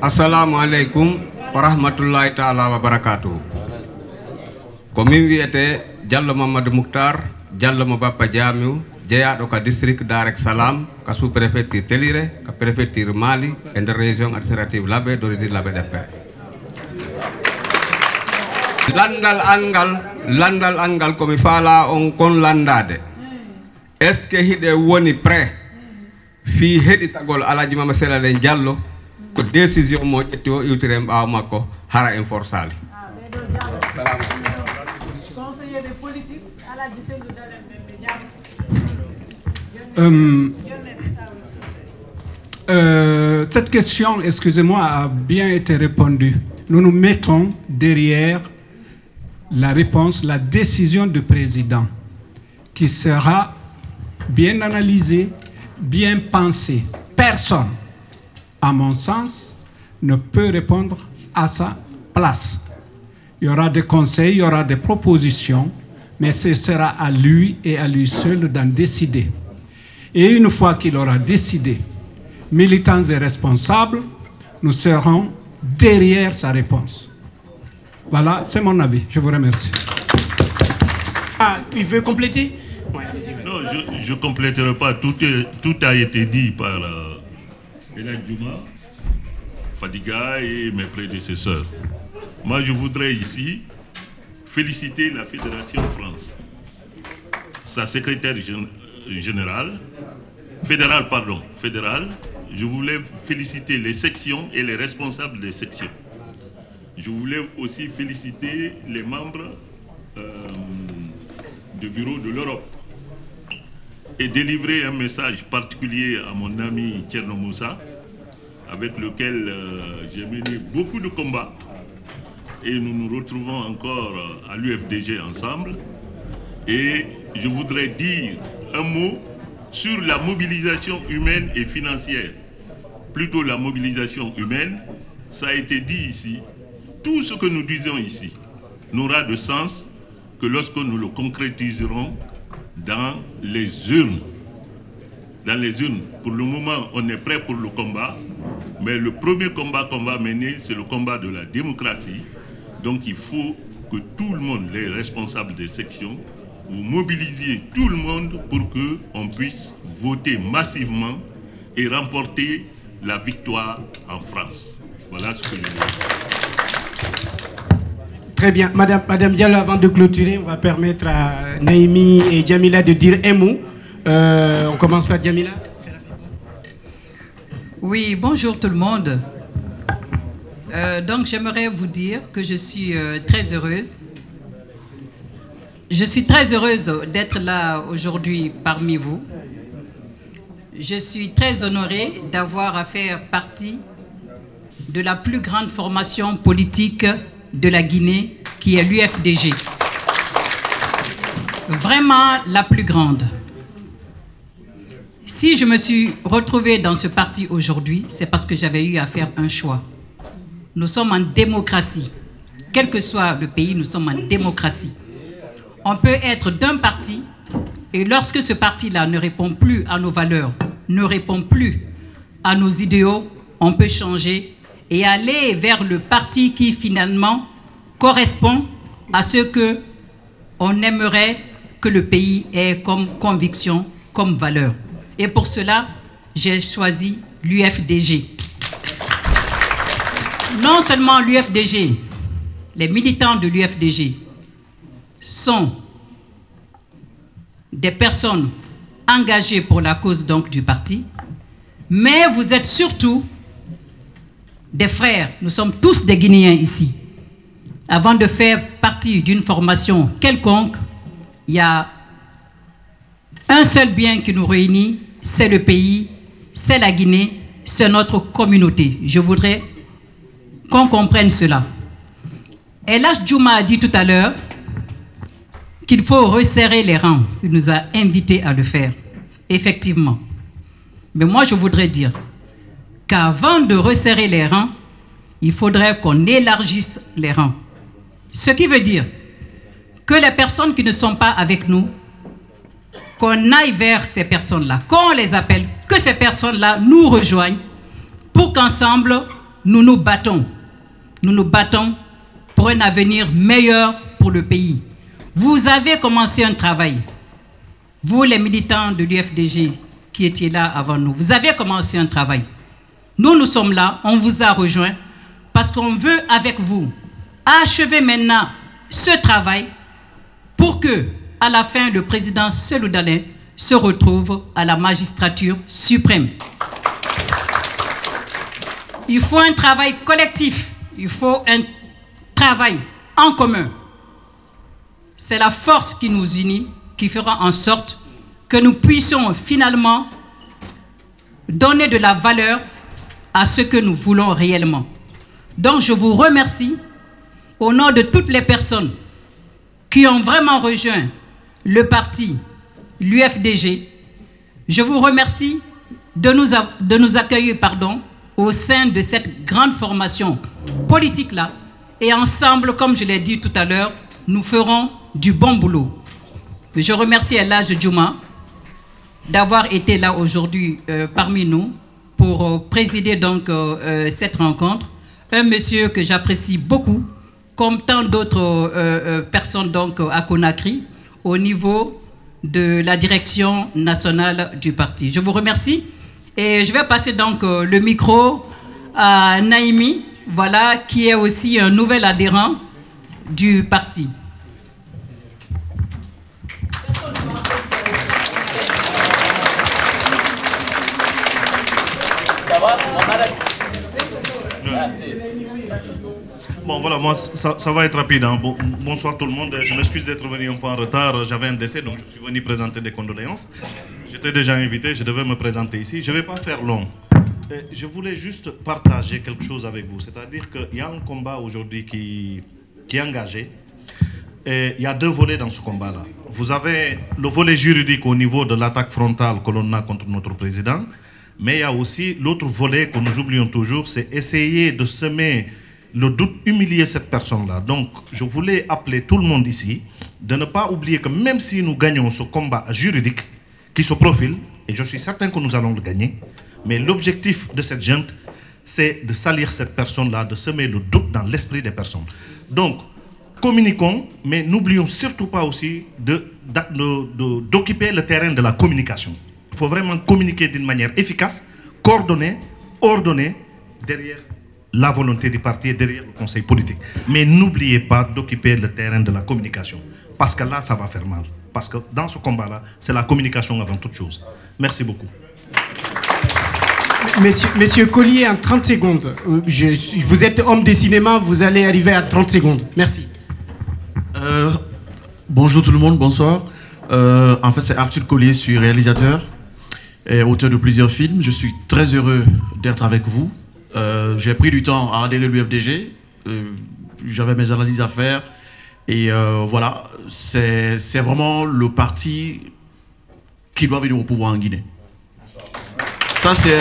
Assalamu alaikum wa rahmatullahi ta'ala wa barakatuh. Comme wiete Diallo Mamadou Mouktar, Diallo Mabapa Diamiou, jeyaɗo ka district Dar es Salaam, ka sous-préfecture Téliré, ka préfecture Mali, et de région administrative Labé, d'origine Labé d'Appel. Landal angal komi faala on kon landade. Est-ce que hiɗe woni prêt fi heɗitagol Alaji Mama Selalen Diallo ko décision mo ƴetti o iwtire ɓaawo makko hara en forsali. Conseiller des politiques, Alaji Selou Dalen cette question, excusez-moi, a bien été répondue. Nous nous mettons derrière la réponse, la décision du président, qui sera bien analysée, bien pensée. Personne, à mon sens, ne peut répondre à sa place. Il y aura des conseils, il y aura des propositions, mais ce sera à lui et à lui seul d'en décider. Et une fois qu'il aura décidé, militants et responsables, nous serons derrière sa réponse. Voilà, c'est mon avis. Je vous remercie. Ah, il veut compléter? Non, je ne compléterai pas. Tout a été dit par Elan Djouma, Fadiga et mes prédécesseurs. Moi, je voudrais ici féliciter la Fédération France, sa secrétaire fédérale. Je voulais féliciter les sections et les responsables des sections. Je voulais aussi féliciter les membres du bureau de l'Europe et délivrer un message particulier à mon ami Thierno Moussa, avec lequel j'ai mené beaucoup de combats et nous nous retrouvons encore à l'UFDG ensemble. Et je voudrais dire un mot sur la mobilisation humaine et financière. Plutôt la mobilisation humaine, ça a été dit ici. Tout ce que nous disons ici n'aura de sens que lorsque nous le concrétiserons dans les urnes. Dans les urnes. Pour le moment, on est prêt pour le combat, mais le premier combat qu'on va mener, c'est le combat de la démocratie. Donc il faut que tout le monde, les responsables des sections, vous mobilisiez tout le monde pour qu'on puisse voter massivement et remporter la victoire en France. Voilà ce que je veux dire. Très bien. Madame Diallo, avant de clôturer, on va permettre à Naïmi et Djamila de dire un mot. On commence par Djamila. Oui, bonjour tout le monde. Donc j'aimerais vous dire que je suis très heureuse. Je suis très heureuse d'être là aujourd'hui parmi vous. Je suis très honorée d'avoir à faire partie de la plus grande formation politique de la Guinée, qui est l'UFDG. Vraiment la plus grande. Si je me suis retrouvée dans ce parti aujourd'hui, c'est parce que j'avais eu à faire un choix. Nous sommes en démocratie. Quel que soit le pays, nous sommes en démocratie. On peut être d'un parti et lorsque ce parti-là ne répond plus à nos valeurs, ne répond plus à nos idéaux, on peut changer et aller vers le parti qui finalement correspond à ce que on aimerait que le pays ait comme conviction, comme valeur. Et pour cela, j'ai choisi l'UFDG. Non seulement l'UFDG, les militants de l'UFDG sont des personnes engagées pour la cause donc du parti, mais vous êtes surtout des frères. Nous sommes tous des Guinéens ici. Avant de faire partie d'une formation quelconque, il y a un seul bien qui nous réunit, c'est le pays, c'est la Guinée, c'est notre communauté. Je voudrais qu'on comprenne cela. Elan Djouma a dit tout à l'heure qu'il faut resserrer les rangs. Il nous a invités à le faire, effectivement. Mais moi, je voudrais dire qu'avant de resserrer les rangs, il faudrait qu'on élargisse les rangs. Ce qui veut dire que les personnes qui ne sont pas avec nous, qu'on aille vers ces personnes-là, qu'on les appelle, que ces personnes-là nous rejoignent pour qu'ensemble, nous nous battons. Nous nous battons pour un avenir meilleur pour le pays. Vous avez commencé un travail. Vous, les militants de l'UFDG qui étiez là avant nous, vous avez commencé un travail. Nous, nous sommes là, on vous a rejoints parce qu'on veut avec vous achever maintenant ce travail pour que, à la fin, le président Cellou Dalein se retrouve à la magistrature suprême. Il faut un travail collectif, il faut un travail en commun. C'est la force qui nous unit, qui fera en sorte que nous puissions finalement donner de la valeur à ce que nous voulons réellement. Donc je vous remercie au nom de toutes les personnes qui ont vraiment rejoint le parti, l'UFDG. Je vous remercie de nous accueillir au sein de cette grande formation politique-là. Et ensemble, comme je l'ai dit tout à l'heure, nous ferons du bon boulot. Je remercie Elan Djouma d'avoir été là aujourd'hui parmi nous pour présider donc cette rencontre. un monsieur que j'apprécie beaucoup, comme tant d'autres personnes donc à Conakry, au niveau de la direction nationale du parti. Je vous remercie et je vais passer donc le micro à Naïmi, voilà, qui est aussi un nouvel adhérent du parti. Bon voilà, moi ça va être rapide. Hein. Bonsoir tout le monde. Je m'excuse d'être venu un peu en retard. J'avais un décès, donc je suis venu présenter des condoléances. J'étais déjà invité, je devais me présenter ici. Je ne vais pas faire long. Je voulais juste partager quelque chose avec vous. C'est-à-dire qu'il y a un combat aujourd'hui qui est engagé. Et il y a deux volets dans ce combat-là. Vous avez le volet juridique au niveau de l'attaque frontale que l'on a contre notre président. Mais il y a aussi l'autre volet que nous oublions toujours, c'est essayer de semer le doute, humilier cette personne-là. Donc, je voulais appeler tout le monde ici de ne pas oublier que même si nous gagnons ce combat juridique qui se profile, et je suis certain que nous allons le gagner, mais l'objectif de cette junte, c'est de salir cette personne-là, de semer le doute dans l'esprit des personnes. Donc, communiquons, mais n'oublions surtout pas aussi d'occuper le terrain de la communication. Il faut vraiment communiquer d'une manière efficace, coordonnée, ordonnée, derrière la volonté du parti et derrière le conseil politique. Mais n'oubliez pas d'occuper le terrain de la communication. Parce que là, ça va faire mal. Parce que dans ce combat-là, c'est la communication avant toute chose. Merci beaucoup. Monsieur Collier, en 30 secondes. Vous êtes homme de cinéma, vous allez arriver à 30 secondes. Merci. Bonjour tout le monde, bonsoir. En fait, c'est Arthur Collier, je suis réalisateur et auteur de plusieurs films. Je suis très heureux d'être avec vous. J'ai pris du temps à adhérer à l'UFDG. J'avais mes analyses à faire. Et voilà, c'est vraiment le parti qui doit venir au pouvoir en Guinée. Ça, c'est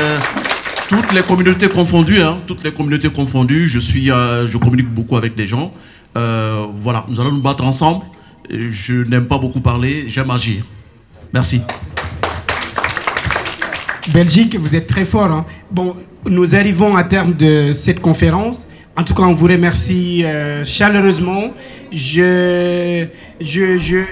toutes les communautés confondues. Hein, toutes les communautés confondues. Je communique beaucoup avec des gens. Voilà, nous allons nous battre ensemble. Je n'aime pas beaucoup parler, j'aime agir. Merci. Belgique, vous êtes très fort. Hein. Bon, nous arrivons à terme de cette conférence. En tout cas, on vous remercie chaleureusement.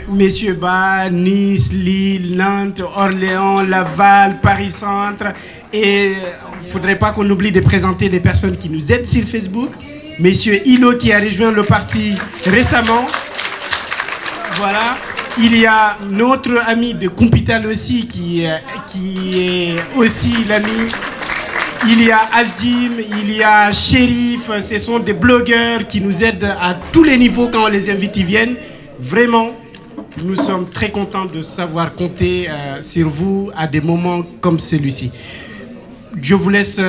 Messieurs Ba, Nice, Lille, Nantes, Orléans, Laval, Paris-Centre. Et il ne faudrait pas qu'on oublie de présenter des personnes qui nous aident sur Facebook. Monsieur Hilo qui a rejoint le parti récemment. Voilà. Il y a notre ami de Kumpital aussi qui est aussi l'ami. Il y a Aldim, il y a Shérif. Ce sont des blogueurs qui nous aident à tous les niveaux quand on les invite, ils viennent. Vraiment, nous sommes très contents de savoir compter sur vous à des moments comme celui-ci. Je vous laisse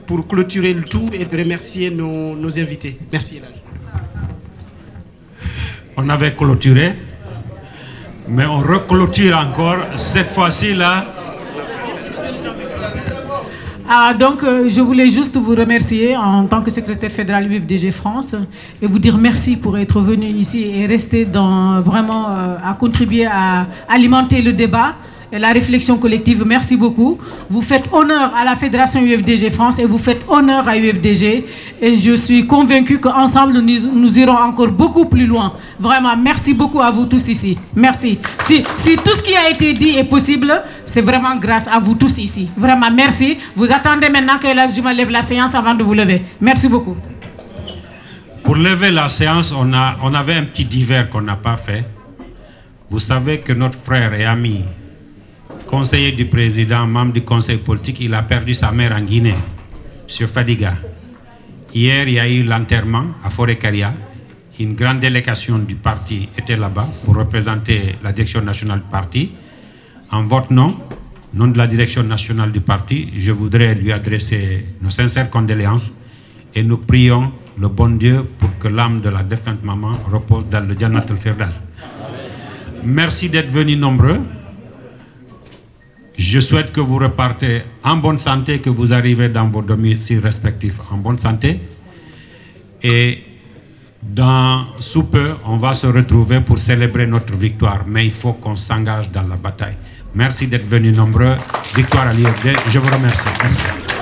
pour clôturer le tout et de remercier nos invités. Merci. On avait clôturé, mais on reclôture encore, cette fois-ci là. Donc, je voulais juste vous remercier en tant que secrétaire fédéral UFDG France et vous dire merci pour être venu ici et rester vraiment à contribuer à alimenter le débat et la réflexion collective. Merci beaucoup. Vous faites honneur à la Fédération UFDG France et vous faites honneur à UFDG. Et je suis convaincu qu'ensemble, nous irons encore beaucoup plus loin. Vraiment, merci beaucoup à vous tous ici. Merci. Si tout ce qui a été dit est possible, c'est vraiment grâce à vous tous ici. Vraiment, merci. Vous attendez maintenant que la Juma lève la séance avant de vous lever. Merci beaucoup. Pour lever la séance, on avait un petit divers qu'on n'a pas fait. Vous savez que notre frère et ami, conseiller du président, membre du conseil politique, il a perdu sa mère en Guinée, sur Fadiga. Hier, il y a eu l'enterrement à Forêt-Caria. Une grande délégation du parti était là-bas pour représenter la direction nationale du parti. En votre nom de la direction nationale du parti, je voudrais lui adresser nos sincères condoléances et nous prions le bon Dieu pour que l'âme de la défunte maman repose dans le Jannat al-Firdaus. Merci d'être venus nombreux. Je souhaite que vous repartez en bonne santé, que vous arrivez dans vos domiciles respectifs en bonne santé. Et sous peu, on va se retrouver pour célébrer notre victoire. Mais il faut qu'on s'engage dans la bataille. Merci d'être venus nombreux. Victoire à l'IFD. Je vous remercie. Merci.